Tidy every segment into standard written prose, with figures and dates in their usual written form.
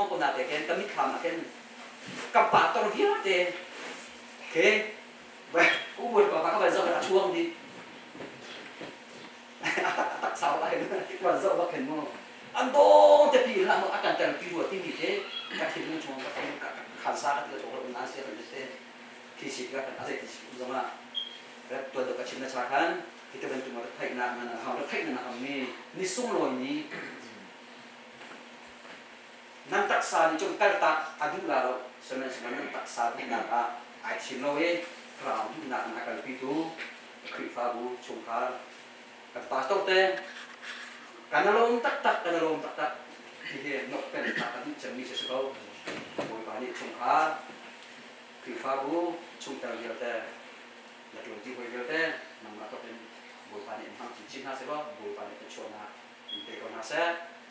ko na te ken kami kham ken kappa tor hiya te ke ba ubur pa ka ba zo ka chuang di tak sao lại mà zo ba ken mo ando te pi la mo akan tan pi ro ti ni te ka thi mo chuang ka khan sa ka to ko na se ka te ki si ka ka ase ti zo ma ra to do ka chin na cha kan kita bentuk ma thai na mana ha ra thai na ha mi ni sung loi ni nan tak sa ni chung kal tak adu la ro semen nan tak sa ni na ka ai chin lo e fra du na na kal pi tu kri fa bu chung kha ka ta to te kanalom tak tak thì hiện nó cần ta cần chuẩn bị cho số buổi bán đi chung kha kri fa bu chung ta việc te là trường ti buổi việc te nằm là toเป็นbuổi bán đi ham chin ha se ba buổi bán đi cho na te ko na se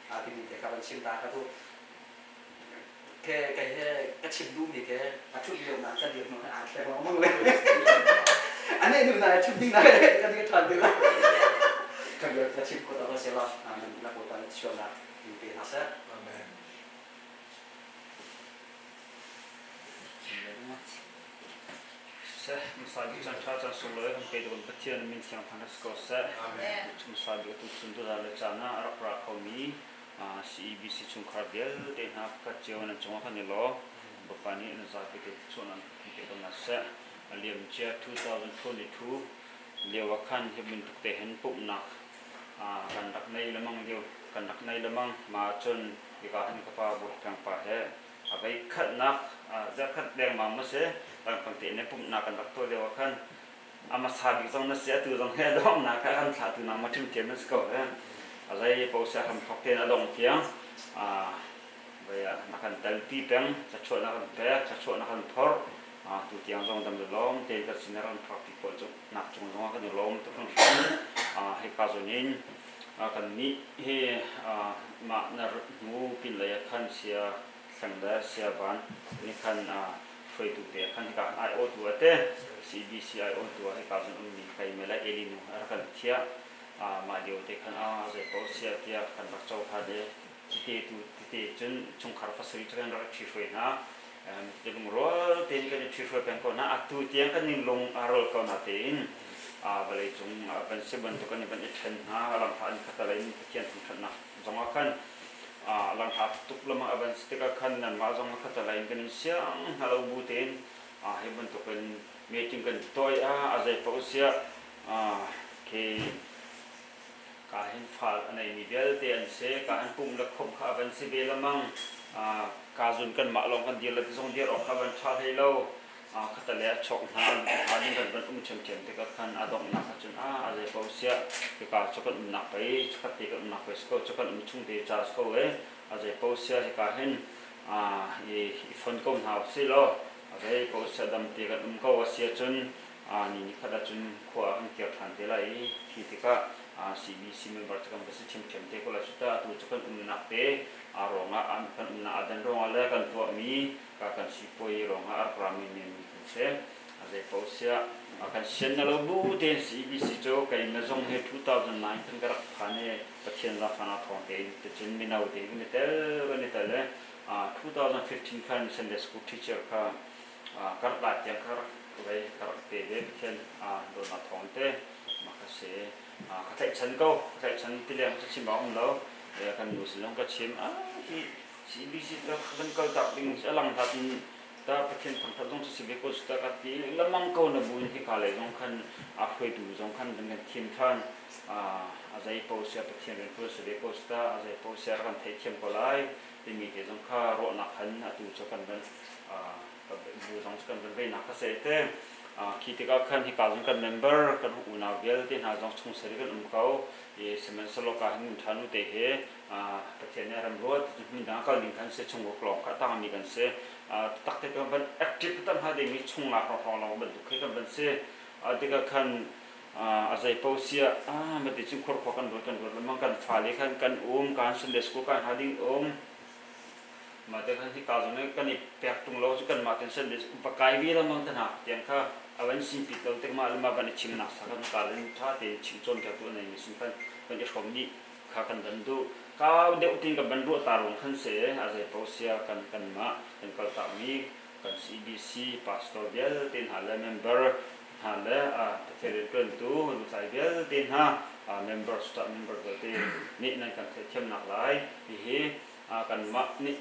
a ti te ka ban chin ta ka tu cái chim đu thì cái chút điều là cái điều nó ăn phải nó mong lên anh ấy đừng là chim đinh này cái điều thuần được cái điều cái chim của tao sẽ là mình là của tao cho là mình tiền nó sẽ amen sẽ misal di chancha chan solo kan pe don pathian min siang thang sko se amen misal di tu sun tu la chana arak ra khomi CEBC chung kharbel de na ka chewan chung khan lo bapani na za ke chunan ke don na se aliam chia 2022 lewa khan hebin te hen pup na kan dak nei lamang dio kan dak nei lamang ma chun ki ka han ka pa bu kang pa he abai khat na za khat deng ma ma se tang pang te ne pup na kan dak to lewa khan ama sa bi zong na se tu zong he dom na ka kan tha tu na ma tim tem na sko he azai po sa ham thok ten along piang baya nakan tal ti pang cha chho na kan pe cha chho na kan thor tu tiang zong dam de lom te ka sinaran thok ti ko chu nak chung zong ka de lom to kan he ka zo nin kan ni he ma na mu pin la ya khan sia sang da sia ban ni khan phoi tu te khan ka ai o tu ate CBC ai o tu he ka zo ni kai mela elinu ar kan thia mà điều thì khăn rồi có xe kia khăn bạc châu pha để ti chun chung khar pa sui chang ra chi phoi na te bung ro ten ka chi phoi pen ko na atu tiang kan ning long arol ko na tin balai chung ban se ban to kan ban ithen na lam phan khata lai ni kian thun khan na zonga khan lam pha tuk lama ban stika khan nan ma zonga khata lai kan siang halo bu ten he ban to kan meeting kan toy azai pa sia ke kahin fal anai ni bel te an se kahin pum la khop kha ban se be lamang ka jun kan ma long kan dil la zong dir ok kha ban tha thei lo khata le chok na ni kan ban chem chem te ka khan adong na kha chun a je ko sia ke ka chokan na pai khat te ka na pai sko chokan chung te cha sko e a je ko sia he ka hen e phone ko na se lo a je ko sia dam te ka ko sia chun ni khada chun khwa an kya than te lai thi te ka CBC member chakam besi chem te ko la suta tu chakan na pe aronga an kan na adan ronga le kan to mi ka kan sipoi ronga ar pramin ni se azai pausia akan sen na lo bu te CBC jo kai na zong he 2009 kan garak phane pathian la phana thong te chen minau te ni tel le 2015 kan Sunday school teacher ka karla tiang kar bai karak te de chen do na thong te makase ka thai chan ko thai chan ti le cha chim ba lo kan nu silong ka chim hi CBC ta kan ka ta ding alang ta tin ta pathian thang thang jong si be ko sta ka ti lamang ko na bun hi ka le jong kan khoi du jong kan dang thim than azai po sia pathian ren ko se be ko sta azai po sia kan thai chem ko lai ti mi te jong kha ro na khan atu cho kan ban bu jong kan ban ve na ka se te khi thì các khán thì cả những cái member các u nào về thì họ trong chung sẽ cái câu thì semen solo cả những thằng nó thế hệ tất nhiên là làm ruột mình đang có liên quan sẽ chung một lòng cả tăng mình cần sẽ tất cả các bạn active tâm hai để mình chung là họ họ làm bệnh cái các bạn sẽ thì các khán azai pausia mà thì chung khổ cần rồi mà cần phải lấy cần cần Sunday school cần hading mà thế thì cả những cái này bẹt tung lâu chứ cần mà tiền Sunday school pakai vi là mang thân học tiền kha awan simpit lo tek ma lama ban chim na sa kan kalin tha te chim chon ka tu nei sin kan ban e khom ni kha kan dan du kau deu ting ka bandu tarung khan se azai posia kan ma kan kal ta mi kan CBC pastor bial tin hala member hala patel tu lu sai bial tin ha member staff member te ni nan kan them nak lai hi kan ma ni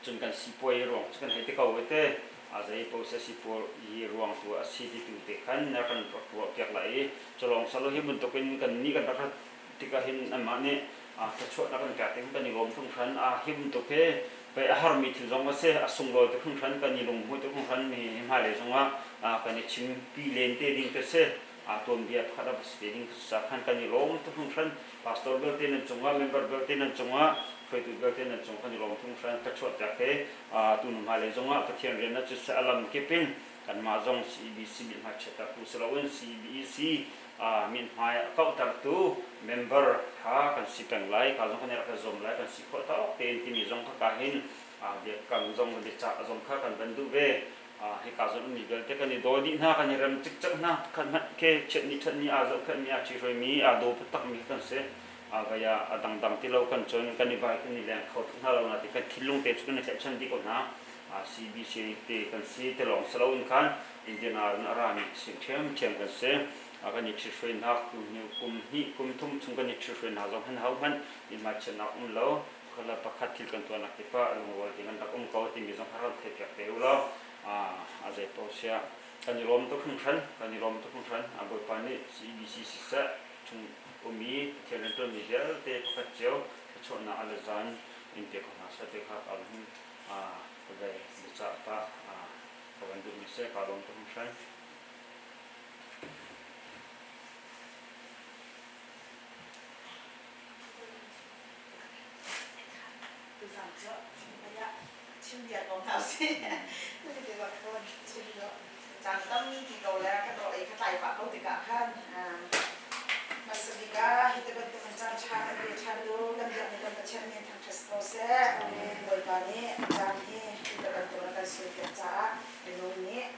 chun kan sipoi rong kan hete kau te azai posia sipol i ruang tu city tu te kan na kan pro pyak lai cholong salo hi mun to kan ni kan ta tika hin amane kachot na kan kating kan ni lom thung khan him to ke pe har mi thil jong se asung lo to khung khan kan ni lom hu to khung khan mi ma le jonga kan ni chim pi len te ding ke se tom bia khada speeding sa khan kan ni lom to khung khan pastor bel te nan chunga member bel te nan chunga phoi tu bel te nan chung kan ni lom thung khan kachot ta ke tu nu ma le jonga pathian ren na chu sa alam ke pin kan ma jong CBC min ha cheta ku selawen CBC min hai kau tar tu member ha kan sipeng lai ka jong kan ra zom lai kan sikho ta ten ti mi jong ka hin de kan jong de cha jong kha kan bandu ve he ka jong ni bel te kan ni do di na kan ram chik chak na kan ke chet ni that ni jong kan mi chi roi mi do tak mi kan se ga ya dang dang ti lo kan chon kan ni bai kan ni lang khot na lo na ti kan thilung te chun ni chan di ko na CBC te kan si te long salon kan indian na ra mi si them kan se akan ni chifre na kum thum chung kan ni chifre na jong han hau man in ma chen na lo khala pakhat thil kan to na ti pa ang wal ti kan ta ko ti mi jong haran the pyak te lo azai posia kan ni rom to khun khan abo pa ni CBC sa chung umi thelen to mi del te pakhat cheu chon na alazan in te ko na sa te kha al hin bai ni cha pa kawan du mi se ka rom to khun chim Việt còn thảo sĩ thì là con chim đó chẳng tâm thì cầu là cái đội cái tài khoản đâu thì cả khăn mà sự việc cả thì cái bên trang trang cái việc trang đó làm việc này cái chuyện này thằng Tesco sẽ rồi cái này trang này thì cái bên tôi là cái suy nghĩ trả cái nông này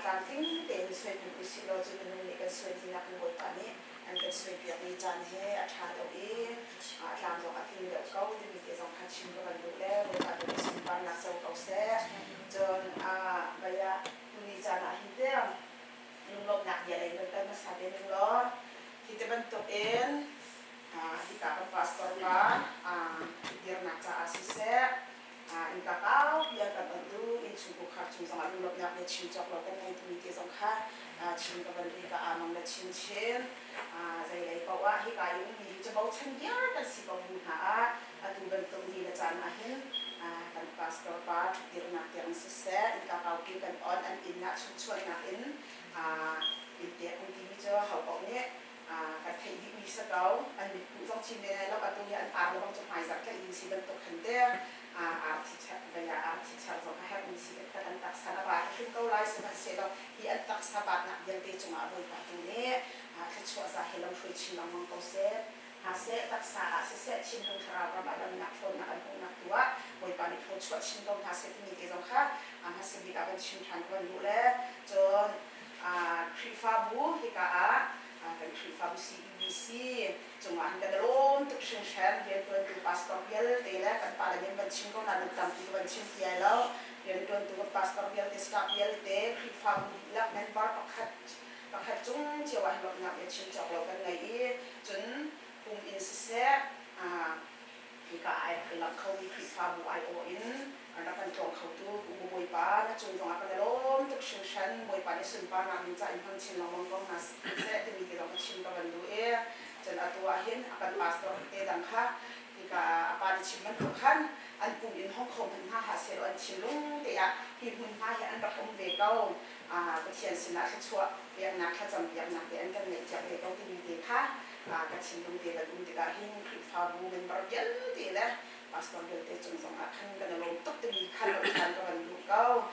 trang tính để suy nghĩ cái suy lo cho cái nông này cái suy nghĩ là cái cái này anh cái suy nghĩ cái trang này trả đâu ý làm cho cái tiền được câu thì mình dòng khai chim cái bên đó đấy rồi cái cái sinh hoạt là sau câu sẽ cho bây giờ mình trả lại hiện tại lùng lộc nạp về lại người ta mới xài đến lùng đó thì cái bên tục em thì cả cái pastor cả dia nak cakap asisnya, inka kau biar kan tentu in sungguh kacung sama luluk nak le chin cok lo kan itu mikir songkha chin ka ban ka amang le chin zai lai bawa hi ka yung mi je bau chen dia kan si bau ha atu ban tu ni le chan ahin kan pastor pa dia nak yang sese inka kau ki kan on an in nak chuan nak in dia pun ti je hau bau ni cái thầy đi đi sao đâu anh bị cũng trong chim này nó bắt tôi nhận nó bằng trong hai giặc cái gì xí bên tục khẩn đê thì chắc bây giờ thì chắc rồi hay mình xí cái anh tắc sa ba cái câu lại sẽ phải sẽ đâu thì anh tắc sa ba nè dân tây trong ở bên tôi này cái chỗ ra hay làm phơi chim làm măng câu sẽ tắc sa sẽ chim đông thà và mà làm nạp phun nạp ăn phun nạp tua rồi bạn đi phun chỗ chim đông sẽ thì mình cái dòng khác sẽ bị các bên chim thằng bên đủ lẽ cho khi pha bù thì cả kan khifam CBC cuma kan dalam untuk share dia tuan tu pastor biel tela kan pada dia bencin ko na tam tu bencin dia lo dia tuan tu pastor biel te staff biel te khifam la member pakhat chung chewa lo na be chin chok lo kan ngai chun in se thì cả ai làm khâu đi khifam ai o in nó kan chong khâu tu boi pa na chung jong apa dalam untuk share boi pa ni sun pa na min cha in hang chin lo mong kong na se te mi ke lo chin ka ban lu chen atua hin akan pastor te dang kha thì cả apa ni chin man khan an kum in hong khom han ha se lo an chin lung te ya hi hun ha ya an rak om ve kau cái chuyện sinh ra chua việc nát khá chậm việc nát thì anh cần nghĩ chậm về công ty mình thì khác cái chuyện đồng tiền là đúng thì cả hình pha bu mình bảo dẫn thì là pastor được để chúng trong khăn cái là lồng tóc thì mình khăn lồng khăn cho mình đủ câu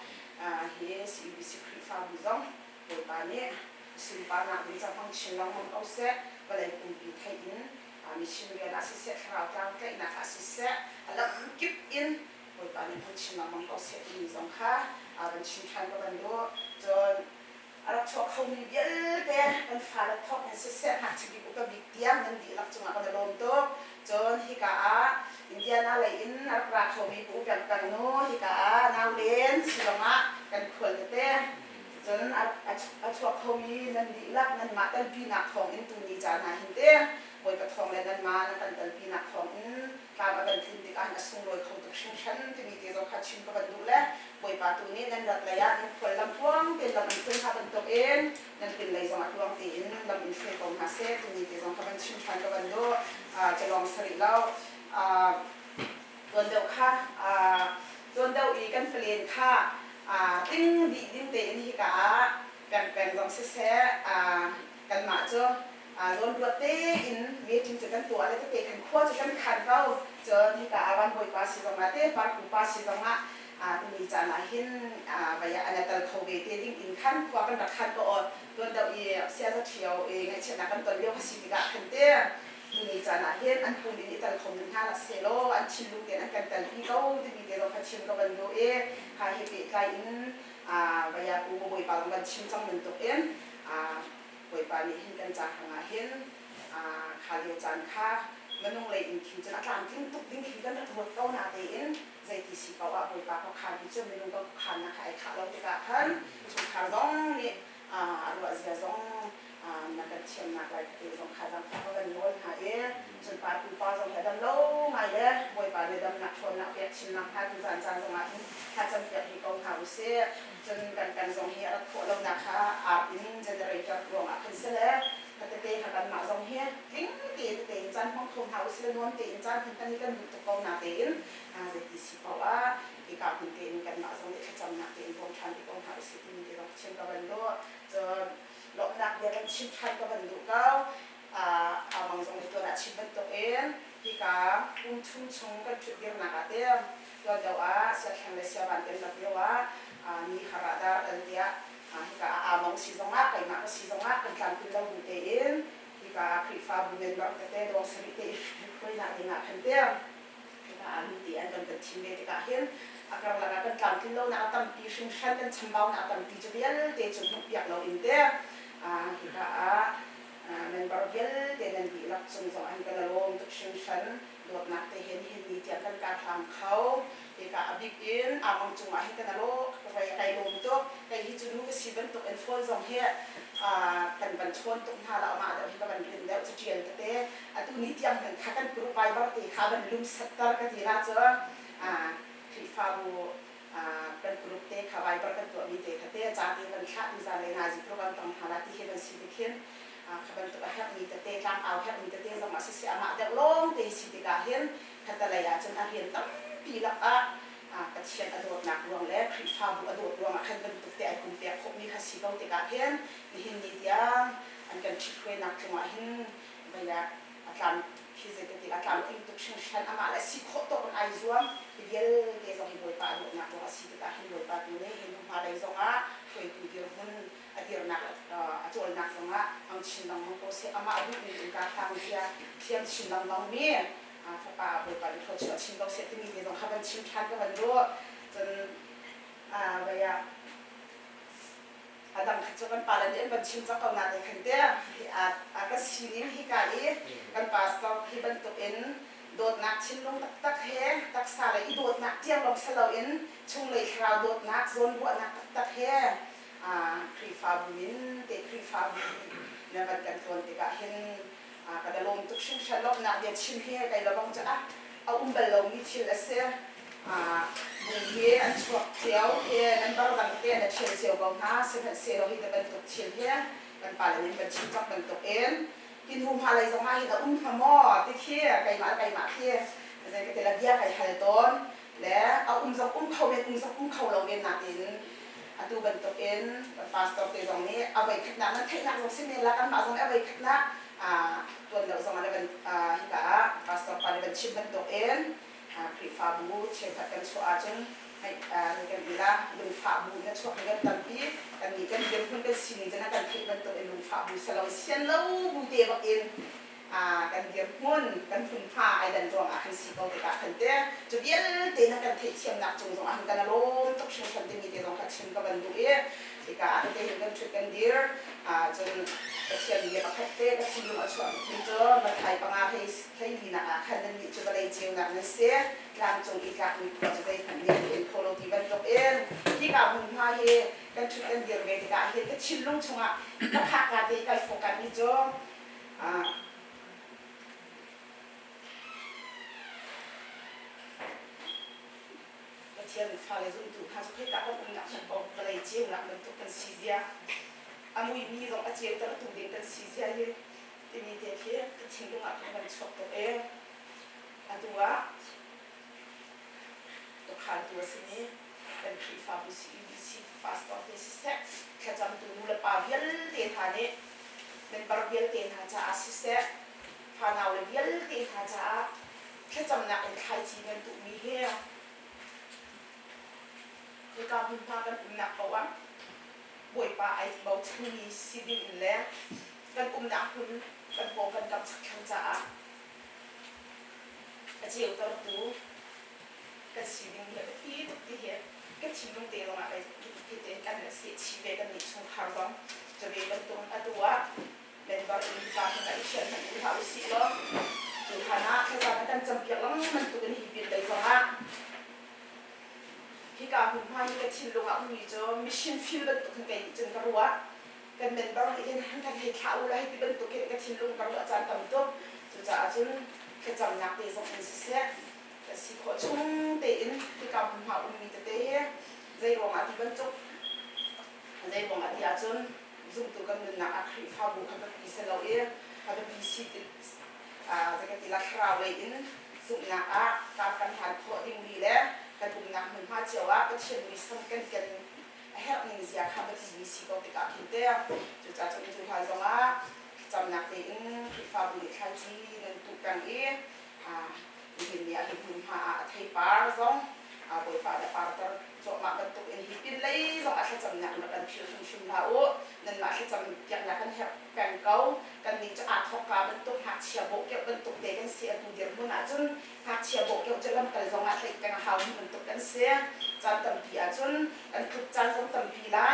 hiện sự bị sự pha bu giống rồi bà nhé sự bà nát mình trong phong trình lòng mong câu sẽ và lại cùng bị thay in mình xin về là sẽ khảo trang cái nát sẽ là kíp in rồi bà nhé phong trình lòng mong câu sẽ mình giống khác mình xin khăn cho mình đủ rồiเราชอบเขามีเยอะแยะมันฟ้าเราทอดเนี่ยเสียหายชีวิตก็บิ๊กเตี้ยมันดีหลักจังหวะก็เลยลงตัว จนฮิกาอินเดียนาเลยอินนักราเขามีปูแบบกันโนฮิกานาเลนสิลงะกันขวดเต้จนอาชวเขามีนันดีลักนันมาตันปีนักทองอินตุนีจานาหินเต้บอยกระทองเลยนันมานันตันปีนักทองอินตามกันทิ้งดีกันสุ่งลอยเขาตุกชิงชันที่มีเจ้าขัดชิงกับดูแลบอยปาตุนี้นันรักระยะนันขวดลำพวงเป็นลำอินซึ่งขับเป็นตัวเองนันเป็นเลยสมัครลองตีอินลำอินเฟย์ของฮาเซ่ที่มีเจ้าขับเป็นชิงชันกับดูจะลองสริแล้วโดนเดาค่ะโดนเดาอีกันเปลี่ยนค่ะติ้งดีดิ้งเตนที่กะกันลองเสียกันมาเจอโดนตัวเตอินมีจริงจะกันตัวอะไรก็เตะกันขั้วจะกันขันเราเจอที่กะวันบอยปาสิตรงนั้นเตะปาร์กูปาสิตรงนั้นมีจานาหินไปอันนั้นแต่เขาเวทีดิ้งอินขันขั้วกันรักขันก็โดนเดาอีเสียจะเที่ยวเองไงเช่นนักกันตัวเดียวพัสิติกะขันเตะมีจานาเห็นอันพูดนี้แต่คงนึกหาละเซโลอันชิลูเกนันกันแต่พี่เขาที่มีเรื่องพัชชิมกับวันโดเอหาเฮปิไกอินไปยาปูบอยปาลมันชิมจังมันตัวเองบอยปานี่เห็นกันจากหางเห็นขาเดียวจานค่ะมันนุ่งเลยอินคิวจะนักการทิ้งตุกทิ้งคิวกันทั้งหมดเก้านาเตนใจที่สิเขาบอยปาเขาขาดิเจอไม่นุ่งก็ขานะค่ะไอ้ขาเราจะกะพันชุดขาร้องนี่รัวเสียร้องนักการเชียงนักอะไรที่สำคัญสำคัญก็เป็นโน้ตหาจนปาปูปาสงเหตุดำโล่มาเยอะบอยปาเลยดำนักชนนักเปียกชิมนักพาดูจานจานสมาธิถ้าจำเปียกที่กองหาเสียจนกันสงเหตุพวกเรานะคะอินเจเนอเรเตอร์รวมขึ้นเสียถ้าเตะกันมาสงเหตุทิ้งเตะจานห้องคงหาเสียนวลเตะจานที่กันนี่กันตุกกองนาเตนเด็กที่สิเพราะว่าที่การเตะกันมาสงเหตุจำนักเตะพวกฉันที่กองหาเสียที่มีเด็กเช่นกับวันโดจนหลอกนักเรียนชิมชันกับวันดูเก้าบางส่วนในตัวนักชิมเป็นตัวเองที่กาพุ่งชุ่มกันจุดเดียวนักเดียวตัวเดียวเสียแข่งเลยเสียบันเต็มนักเดียวมีขราดาอันเดียที่กาบางซีซังมากไปมากซีซังมากเป็นการพิจารณาเองที่กาคลิฟ้าบุญเงินบางแต่ดวงสริเตยคุยนักเดียนักขันเดียวที่กามีเดียนกันเป็นชิมเดียที่กาเห็นอาการละกันการพิจารณาตั้งปีชุ่มชันกันชิมเบาตั้งปีจะเบี้ยเตะจนหุบเปียกเราอินเดียที่กาmember gel dengan bilak sungsong an kalalong tuk shinsan dot nak te hen ni tian kan ka tham khau e ka abik in amang chung a hi kanalo kai kai lom to kai hi chu nu ka siban tuk en phol zong he kan ban chon tuk ha la ma da hi ka ban rin da chu chian te atu ni tiang kan kha kan group bai bar te kha ban lum sattar ka ti ra cho khi fa bu kan group te kha bai bar kan to mi te kha te cha te kan kha ni za le na ji program tang hala ti he ban si te khen kaban tu ahak ni tate tang au hak ni tate zama sisi ama dak long te si te kahin katalaya chen ahian tam pilak kachian adot nak ruang le khri fa bu adot ruang akhan ban tu te ai kum te khop mi khasi kau te kahin ni hin ni dia an kan chikwe nak chuma hin baya atlam khize te atlam ting tu shin shan ama la si kho to on ai zuam biel te zo hi boy pa adot nak ruang si te kahin boy pa tu ne hin ma dai zonga khoi tu dir hun adir nak acol nak zonga ang chinang mo ko se ama adu ni ka thang dia siam chinang long mi fa pa boy pa tho chho chin lo se ti ni zong khaban chin than ka ban ro chen baya adam khacho kan palan den ban chin cha ka na de khan te ka sinim hi ka i kan pas ka hi ban to en dot nak chin long tak tak he tak sa le i dot nak tiang long sa lo en chung le khra dot nak zon bu nak tak tak heครีฟาบุญเตครีฟาบุญเนี่ยกันกันตัวติกาเห็นกระดลมตุกชิมชันลบนักเดียชิมเฮียไก่ระบังจะเอาเบลลมมีชิลเสียบุญเฮียอันชวกเจียวเฮียนั่นบาร์ดังเตี้ยเนี่ยชิลเจียวกองหาเสียเสียเราเห็นแต่เป็นตุกชิลเฮียกันป่าเลยเป็นชิมจับเป็นตุกเอ็นกินหุ่มฮาเลยสมัยเห็นหาหม้อติเฮียไก่หมาเฮียแต่ก็แต่ละเบี้ยไก่ฮัลโตนและเอาจับเขาเป็นจับเขาเราเป็นนักเอ็นtu bentuk in pastor te dong ni abai khna nan thai nak sin la kan ma jong abai khna tuan lo jong ana ben hika pastor pa ben chim bentuk in pri fa bu che khat kan so a chen hai ni kan ila lu fa bu na chok kan tam pi kan ni kan dem kun kan sin jana kan thai bentuk in lu fa bu salo sian lo bu te bak in kan dia pun kan pun pha ai dan rong akan si kau dekat kan te jadi te nak kan thai chiam nak chung rong akan kan lo tok chung kan te mi te rong khat chim ka ban du e ika ate hingan chicken deer jon kasian dia pakai ka silung aswa itu matai panga hei dina khanan ni chubalai chiu na nase lam chung ika ni project kan ni in polo ti ban tok en ki ka mun ha he kan chicken deer ve ka he ka silung chunga ka phaka te ka fokan ni jo Tiang fale zo tu ha so ka ko na sa ko balai chiu na man to kan sizia amui mi zo a chiu ta tu de kan sizia ye ti ni te ke ka chingu nga ka man chok to e atua to khal tu asini kan ki fa bu si fast of this set ka jam tu mula pa vial te tha ne men bar vial te tha cha asise fa na le vial te tha cha ka jam na en khai chi men tu mi he cái cao hơn phaกันหนักกว่าบวยปลาไอ้เบาชื่อซีดินแล้วกันหนักขึ้นกันโปกันกับขันจ่าเจียวตัวตูกันซีดินเนี่ยที่ตุกที่เหี้ยกันชิมลงเตะลงมาไปที่เตะกันเสียชีวิตกันนี่ช่วงฮาร์ดอนจะเวกันตัวอัตัวเป็นบาร์อินการกันอีเชียนมันหาวิสิล้อจุดฐานะแค่สารกันจำเปียกแล้วมันตัวกันหิบินเลยจังอ่ะที่การหุ่นผ้าที่กระชินลงอ่ะมีจอมิชชั่นฟิลด์ตัวกันจนกระรัวกันเป็นบางทีนั่งกันให้ข้าวอะไรที่เป็นตัวกันกระชินลงกระรัวอาจารย์ต่ำตัวจะจนกระจำนักเตะส่งอินสิเซ่แต่สิขอชุ่มเตะที่การหุ่นผ้ามีแต่เตะใจรองอาทิตย์บรรจุใจรองอาทิตย์จนซุ่มตัวกันเป็นนักอักขระฟ้าบุกเขาเป็นพิเศษเราเขาเป็นพิเศษจะกันที่รักเราเลยซุ่มนักการกันหันพอดิ้งดีแล้วกันปุ่มนักหุ่นผ้าเจียวว่าก็เชื่อมีสังกันกันเฮ็ดนิ่งเสียคำเป็นสิ่งสิ่งตัวที่กับคิดเดียวจุดจ่าจุดจุดหายจังว่าจำนักเองที่ฟ้าบุญข้าจีนั่นตุกันเองที่เห็นเนี่ยที่หุ่นผ้าไทยปาร์ซองบริปาร์ปาร์ตร์จบมาเป็นตุกเองที่เป็นเลยซองอาจจะจำนักมันเป็นชื่อชุ่มๆแล้วนั่นอาจจะจำอย่างนักกันเฮ็ดแบ่งเก่ากันนี่จะอาจทอกการเป็นตุกหักเฉียบโบกเกี่ยวเป็นตุกเด็กกันเสียตุกเดียวมันอาจจะหักเฉียบโบกเกี่ยวจะลำกันซองอาจจะเป็นหาวมันตุกกันเสียจานตั้มพีอาจจะกันตุกจานซองตั้มพีไล่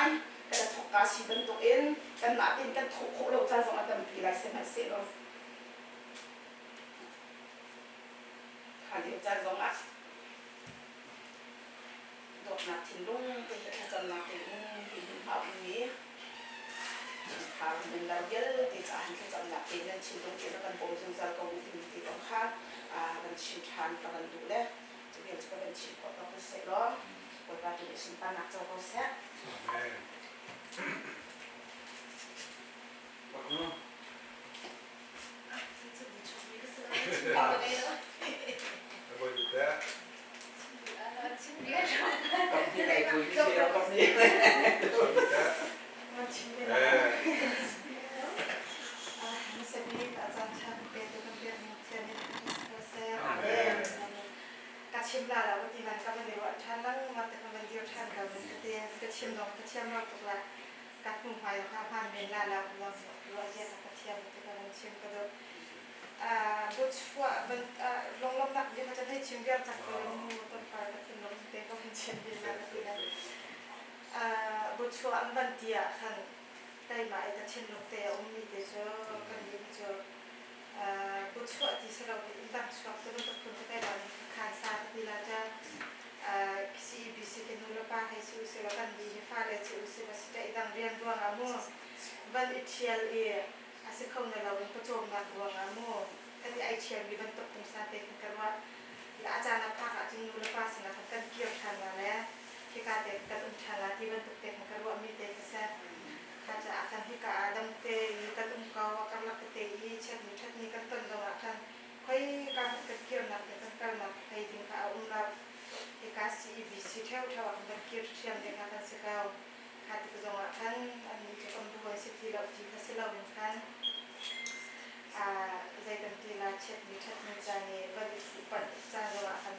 กันทอกการสีเป็นตุกเองกันมาเป็นกันทุกคนเราจานซองตั้มพีไล่เสียมันเสียเราหาเดี๋ยวจานซองอ่ะดอกนักทิ้งลงไปเห็นจานนักเองเป็นหาวนี้หาวเป็นเราเยอะที่จะให้จานนักเองนั่นทิ้งลงเป็นกันโบยจนจานก็มีที่ต้องฆ่ากันชิมทานกันดูแลจะเป็นจะเป็นชิมก็ต้องเสร็จแล้วบทบาทที่ชิมปานักจะก็เสร็จกับที่ไหนคุยที่เรากับนี่ชิมลาแล้วที่นั่นก็เป็นเรื่องท่านนั่งมาแต่ก็เป็นเรื่องท่านก็เป็นเรื่องก็ชิมลองก็ชิมลองตัวละกัดปุ่มไฟแล้วข้าวพันเป็นลาแล้วเราเยอะก็ชิมแต่ก็เป็นชิมก็ดูบุตรว่ามันลงนักเดี๋ยวเขาจะให้ชิมเยอะจากตัวมูต้นไฟก็ชิมลงแต่ก็เป็นชิมเป็นลาที่นั่นบุตรว่าอันบันเดียขันได้มาจะชิมลงแต่มีแต่เจอกันยิ่งเจอบุตรว่าที่เราเป็นตั้งชอบตัวนั้นคนที่ได้มาขายซาที่เราจะคิดบิสิกันนู่นละป้าให้ซื้อเสร็จแล้วกันดีฟ้าเลยซื้อเสร็จแล้วจะตั้งเรียนดวงอาโมบันอิเชียลอาศัยเขาในเราเป็นผู้ชมนักดวงอาโมกันที่ไอเชียลมีบรรทุกตรงซาเต็กันว่าอาจารย์นักภาคอาจารย์นู่นละป้าสิ่งนั้นกันเกี่ยวทันมาแล้วที่การเด็กกันอุ้มทันละที่บรรทุกเต็กันว่ามีเด็กแซ่ข้าจะอาจารย์ที่การดังเตยกันอุ้มเขากันลักเตยเช่นนี้กันต้นดอกกันค่อยการกันเกี่ยวนักเด็กกันนักไปถึงเขาอุ้มเราที่การซีบีซีเท่ากันเกี่ยวเชื่อมเด็กกันสักเอาขาดที่จะว่ากันอันนี้จะต้องดูสิที่เราที่เขาเราเหมือนกันใจกันที่เราเช็ดมีชัดมีใจบริสุทธิ์ปัจจัยว่ากัน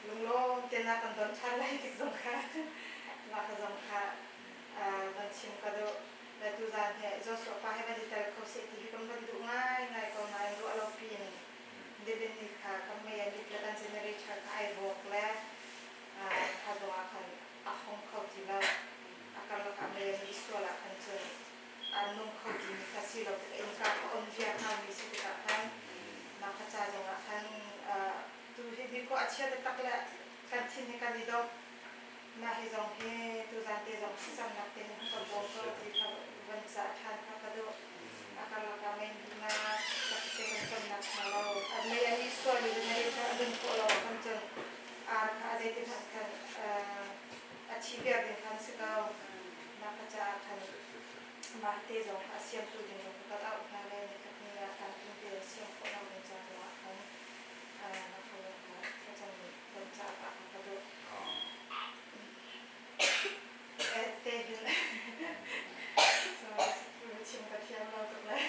ลุงโลเจน่ากันตอนชั้นไล่ที่สงค่ะมาขจงค่ะบัญชีมันก็ดูแต่ตัวจานเนี่ยจะสอบไปให้บันทึกแต่เขาเสร็จที่กำลังดูง่ายก็ง่ายรู้อารมณ์เปลี่ยนเดี๋ยวนี้ค่ะก็ไม่ยันดิบแล้วกันเจเนอเรชั่นไอบอกแล้วขจงค่ะอาคงเขาที่เราอาค kalau kami yang isola kan cer nung khodi kasih lo ingkar on dia kami sekitar kan maka cara kan tu hidup ko acia tetap lah kan sini kan hidup nah hizong he tu zante zong sam nak ten ko bongko di kan sa than ka kado akal kami na sakit kan nak kalau ada yang isola di mereka dun ko lo kan cer ada itu kan achievement dengan segala maka cara kan bahte zong asian tu dengan kata upaya ni katnya akan interaksi yang pernah menjadi akan maka macam bencana apa tu teh so macam kasihan lah tu lah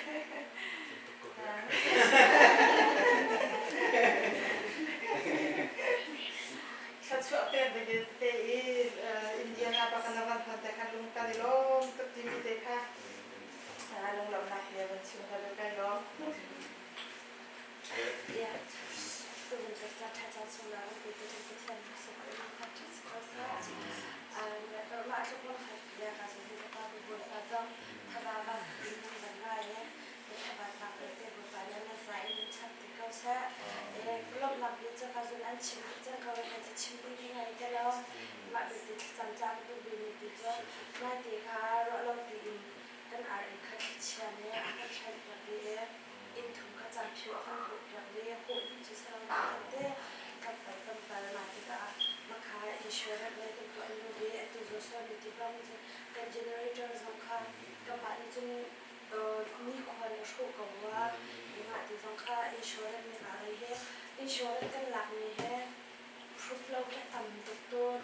satu apa yang begitu India apa kenalan kontekan lungta di lom untuk dimideka lung lom nak dia bencium pada kalom ya tu bekerja cacat solar itu bekerja masuk ke dalam sekolah kalau aku pun dia kasih kita buat apa teraba ini benar apa itu bukan saya ini cantik kau saya belum lagi cakap dengan cinta kalau kita cinta dengan itu loh mak itu sampai itu begini itu nanti kalau begini kan ada kecilnya akan cari lagi itu kan cuma akan buat lagi hobi justru nanti kapal nanti maka insurans itu tuh itu justru di dalam kan generator sampai kemarin itu ni kuala show kawa mak di sampai insurans ni kali he insurans kan lagi he proof lo ke tam doktor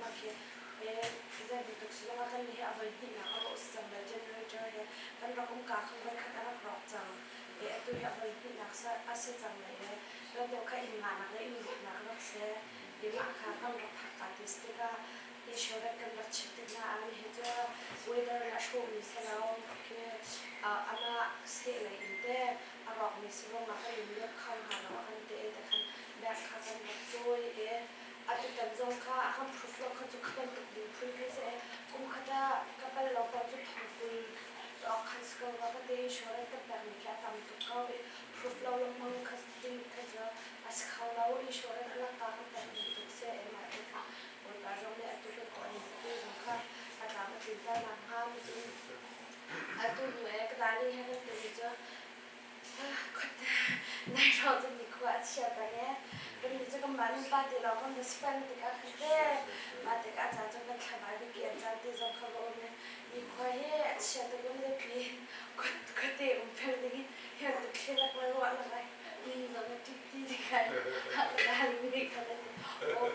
mak he jadi doktor semua kan ni apa ini nak kalau sampai generator he kan rakum kakak kan anak rock jang itu apa ini nak asyik jang ni he lalu kan ini mana ini nak rock se di mak kakak rock statistika insurans kan bercerita na ani itu weather na show ni selalu ke anak sekali itu arok ni sebelum makan ini kan hana makan teh kan dah kan betul atau tanzong ka akan proof lo kan tu kan tu di previous kata kapal lo kan tu thangkul kan sekarang makan teh insurans kan dah ni kita tam tu kau proof lo mang kasih kerja askau lo insurans anak kan dah ni tu se macam orang ni atau kan itu kan ada cerita nak itu atau kedali yang itu kata naik roda ni kuat siapa ni kan itu kemarin pati lawan spend dekat kita mati kat jatuh kan khabar di kian jatuh jauh khabar ni kuat siapa tu lebih kata umpan lagi yang tu kira kalau orang ni zaman tipi dekat hari ni kan oh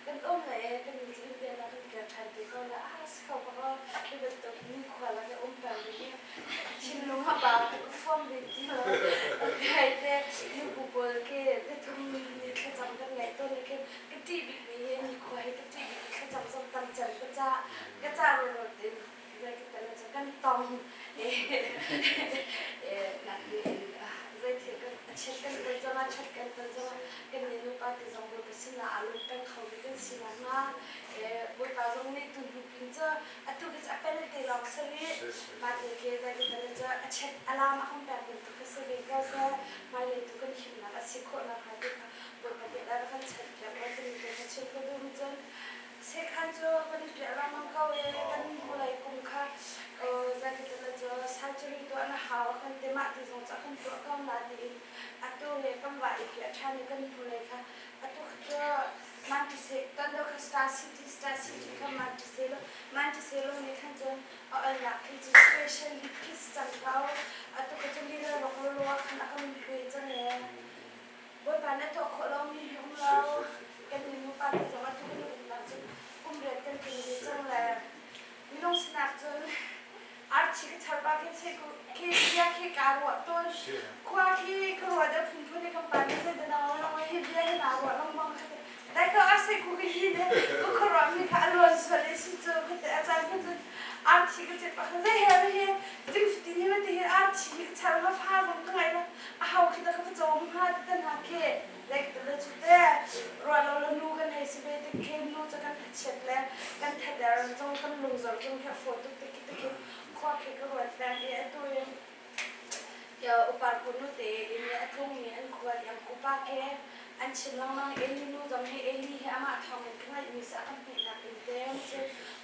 kan om ni kan itu dia nak dekat hari tu lah sekarang kalau betul ni kuat lagi umpan lagi Chinlung apa form begini kayak itu bubur ke itu ni kecam kan itu ni kan kecil begini ni kuah kecil kecam sampai kecam rotin jadi kita macam kan tong nanti jadi kan cekkan terjemah kan ni lupa terjemah bersih lah alun kan kau bikin sinana buat azam ni tu pinja atau kita apa ni terang seri mati ke jadi kita cek alam aku tak bentuk keseri kerja malah itu kan himna asyik nak hati buat pada kan cek yang macam ni kita cek kedua macam sekarang kan itu alam kau kan mulai kumkar jadi kita surgery itu anak hawa kan temat di zona kan tu kan nanti atau kan wajib ya cari kan mulai kan atau kita manti se kan dah star city kan manti selo ni kan jen nak itu special kis cangkau atau kita ni dah lokal kan akan beli jen buat mana tu kalau ni umlau kan ni muka di zona tu ni umlau jen umberat kan beli jen lah minum snack jen archie terbaik seku kia karo tu kuah kalau ada pun kan pada sedang orang dia nak orang mang dah kau asyik kuki ni, kau kerana ni kalau soal itu kita ajar kita arti cái chuyện bác dễ hè hè dinh phật tin mà thì arti chả nó pha giống cái này là hao khi ta không trông ha thì tên hạt kê lấy cái lời chút đấy rồi nó nu cái này sẽ về thì kê nu cho cái chết lên cái thật là trong cái lùng rồi trong cái phốt tức cái khoa cái rồi đang đi tôi giờ upar kuno te ini atung ni an kuat yang kupa ke an chilang mang eli nu dom he eli he ama thong ke ngai mi sa kan pi na pin te se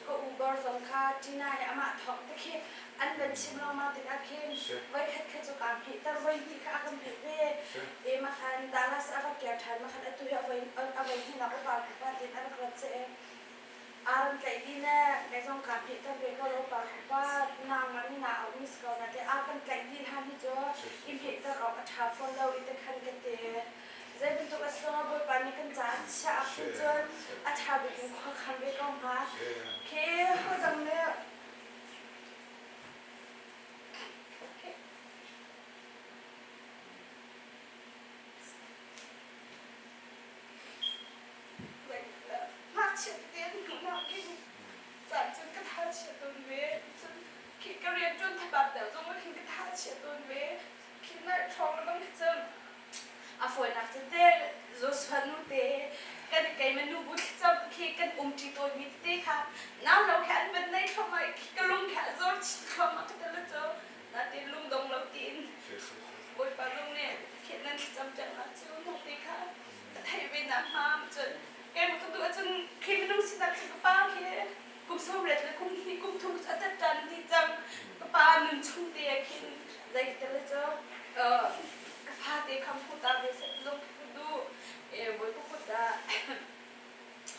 ko ugar dom kha tina he ama thong te ke an ben chilang ma te ka ke vai khat khat so ka pi ta vai hi kha kan pi ve e ma khan dala sa ka kya than ma khan atu ya vai avai hi na upar kupa te an krat se aran kai dina cái dòng cà phê ta về câu lâu bà nàng mà đi nào miss câu là cái aran kai đi han đi cho im phê ta có thà follow ite khan cái te dây bên tôi cái số bôi bà này cần giá chả phụ chân thà bị cũng khó khăn với con hả khi hơi dòng này phổi nạp chân tê rồi xuân nu tê cái mình nu bút trong khi cái chỉ tôi bị tê khá nào lâu khá bên đây không phải cái lung khá rồi không mà cái đó cho là tiền lung đồng lâu tiền bôi bà lung nè khi nên trong trận là chưa không tê khá thầy về nằm ham chân cái một cái chân khi mình nu xin đặt cho các ba khi cũng sâu rệt là cũng thu ở tất trần thì rằng các ba mình chung tê khi dạy cái đó cho hati kamu tahu sebelum itu buat kita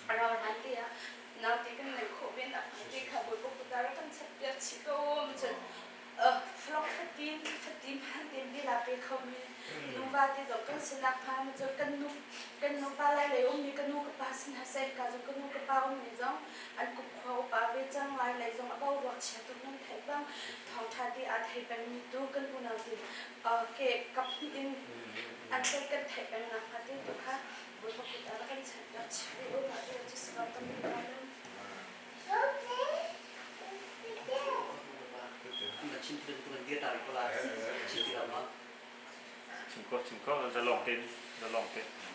orang nanti ya nanti kan COVID nanti kamu buat kita kan setiap cikgu macam vlog fatin hantin di lapik kami numpa di dokter sinak paham macam kan numpa lai ni kan nu kepasin hasil kazu kan nu kepau ni jong an kup kau pawe jang lai jong abau ruak chat tu nan thai bang thong thadi a thai bang ni tu kan punau ti ke kap in an kan thai bang na phati tu kha buat kita kan chat cikgu macam tu sebab kami Cinta dengan dia tarik kelas cinta lama. Cungko, dah long ten.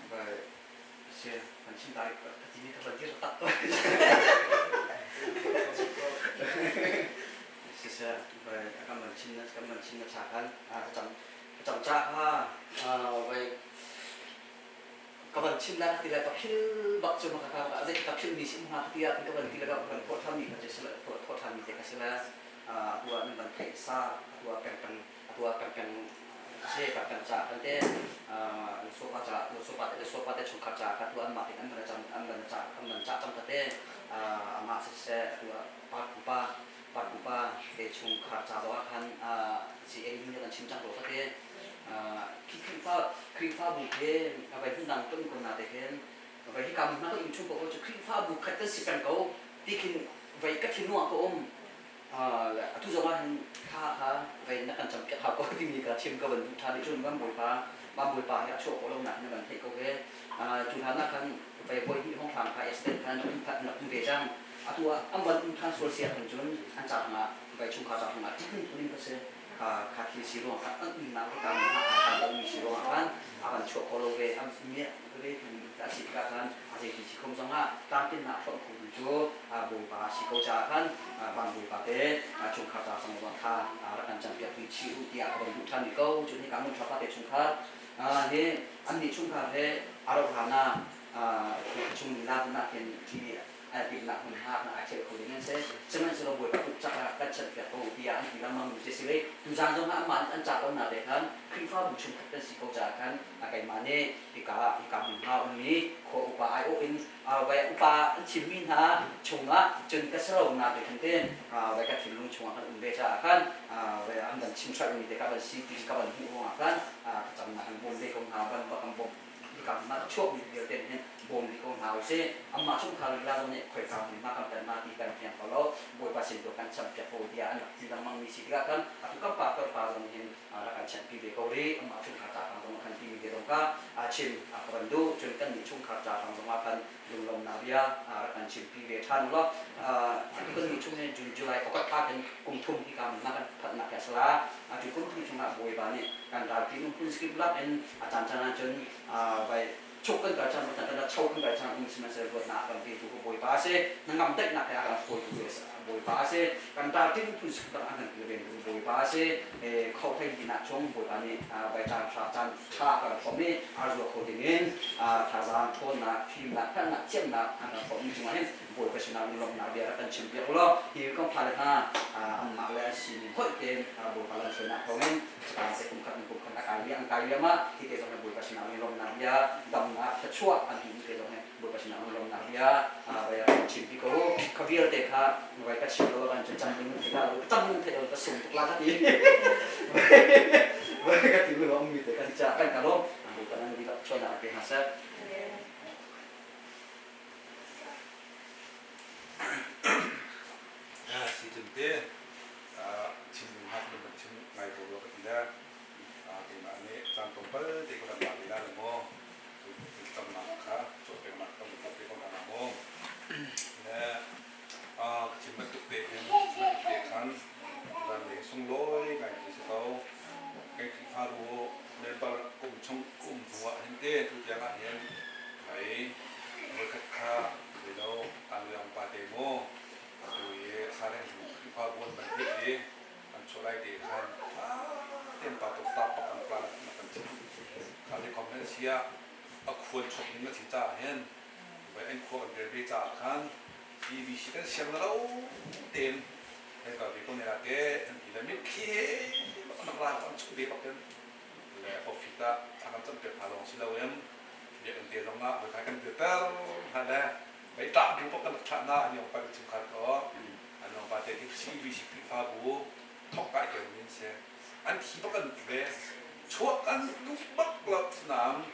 Baik, saya cinta tarik ini kalau dia tak. Saya baik akan mencinta cakan, macam cakap, baik. Kawan cinta tidak terkil, bak cuma kakak, ada terkil di sini hati dia, kawan tidak kawan pot kami kerja sila, pot kami kerja sila. Dua memang kesa, dua kan saya kan cak nanti sofa teh cungkar cak dua mati kan mencak cam teh amak saya dua parkupa cungkar cak bawa kan si ini kan cincang doa teh krifa bukan apa itu nang pun kena teh apa itu kamu nak itu cuma kau krifa bukan tu si kan kau bikin baik ketinua kau tu zaman kha về nó cần chậm kết hợp có cái gì cả chim cơ bản chúng ta đi chung bám bụi pa ya chỗ có lâu nặng nên mình thấy có cái chúng ta nó cần về bồi hi không phẳng phải extend kan chúng ta nó về trang tu âm vận chúng ta số xe thành chúng anh chặt mà về chúng ta chặt mà chỉ cần tụi mình có sẽ khá khi xí luôn khá ấn mình nào có cảm hạ động mình xí luôn kan anh chỗ có lâu về anh nhẹ cái đã xí cả kan anh chỉ không giống ha tam tin nào phận của chú bụi pa xí câu trả kan bằng bụi pa thế chúng ta chặt xong rồi khaรักกันจังเปียกวิชิอุติอาบดุทันก็จุดนี้การมุ่งชอบไปชุมคาเฮอันนี้ชุมคาเฮอารมณ์หานาชุมลาดนาเป็นที่ปีหลักมันหานาอาเชลคนนี้เซ่ซึ่งมันจะระบุกับจักรกัจฉิตกับตัวที่อันที่เรามาดูเสียเลยดูจานตรงนั้นมันอันจักรเราหนาเด็กกันครีฟ้าบุชุมเป็นสิ่งเขาจากกันอะไรมาเนี่ยที่กาบุญหาอันนี้ขออุปาอุปไว้อุปาชิมมินหาชงละจนกระเซาหนาเด็กคนเต้นไว้กับชิมลุงชงกันอุ่นเวจากกันไว้อันนั้นชิมชาติมีเด็กกับสิ่งที่กับหัวกันจำนวนบนเด็กของหาบันบังบง kam na chok ni dia ten hen bom ni ko hau se amma chung khal la ne khoi kam ni ma kam tan ma ti kan pian palo boi pa sin do kan cham pya po dia an ti lam mang mi si ga kan atu kam pa pa jong hen ala kan chan pi be ko re amma chung kha ta kan kan pi be dong ka a chin a kan do chun kan ni chung kha ta kan ma kan lung lom na bia a kan chin pi be than lo atu kan ni chung hen jun julai ko ka ta kan kum thum ti kam na kan phat na ka sala atu kum thum chung na boi ba ni kan da ti nung pun skip lap en atan chana chun bai chok kan ka chan ma ta chok kan ka chan ung sima se bot na kan ti tu ko boi pa se nangam tek na ka kan boi tu se boi pa se kan ta ti nung pun skip lap an ki ben boi pa se khau thai di na chong boi pa ni bai chan cha ka ko ni a zo ko ti nin tha zan thon na phim na kan na chem na an ko ni chung hen boi pa sina ni lom na bia kan chem bia lo hi ko pha na amma le si ni hoi ten boi pa la se na ko men ka se kum khat kum khat ka li an ka li ma ti te zo na boi pa sina ni lom na bia dam na ta chua an ti te zo na boi pa sina ni lom na bia bai chim pi ko ka vir te kha bai ka chim lo ban cham ni te ka tam ni te ka sum la ka ti bai ka ti lo mi te ka cha kan ka lo boi pa na ni ka chua na ke ha sa si tunte chim hat ni chim ngai bo lo ka ila ke ma ne chang to pa te ko da ila mo tu tam na kha cho pe ma ka mo pe ko na mo ne chim ma tu te te khan da le sung loi ngai ti se to ke ki ha ro ne ba kum chung kum wa hin te tu ya ga hen ai mo ka kha le lo an yang pa te mo 사례는 기파본 만들기 안 초라이데 간 템파도 스탑한 플랜 같은 가지 컨벤시아 아쿠어 초긴 거 진짜 hen 왜 엔코어 데베자 간 CBC는 시험으로 된 그러니까 비콘이라게 이름이 키 막라 좀 초대 밖에 래 오피타 잠깐 좀 배파로 실로엠 이제 엔데롱아 왜 가끔 됐다 하나 왜 딱 비법은 찾나 아니요 빨리 좀 갈거 안녕 바데 CBC 비파고 톡가 경민세 안 티박은 왜 초간 룩박럽 남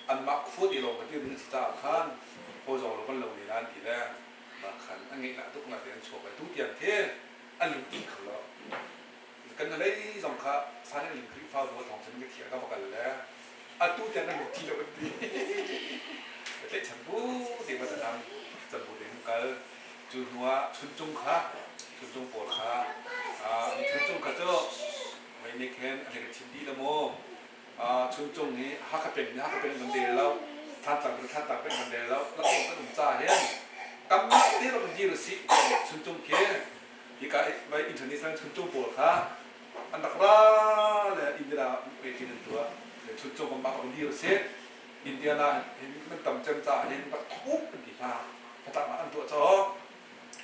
안막 후디로 그들은 진짜 간 보조로 걸러오리란 디래 막한 안게가 똑나 된 초가 두디한테 안 룩이 걸러 근데 레이 정카 사는 비파고 동생이 키가 박을래 아 두디한테 못 티로 그디 cái 전부 대마다 전부 된걸 주노아 춘중카 춘중보카 춘중카죠 왜니켄 아니 침디라모 춘중이 하카เป็น건데라 탄딱เป็น건데라แล้วก็ต้องจ่าเห็นกำลังที่เราเป็นยีรสิ춘중케 이가 왜 인터넷상 춘중보카 안다크라 인디라 외치는 tua 춘중은 막ยีรสิIndiana ini mentam cemca ini bertubuh kita kata makan tuh cok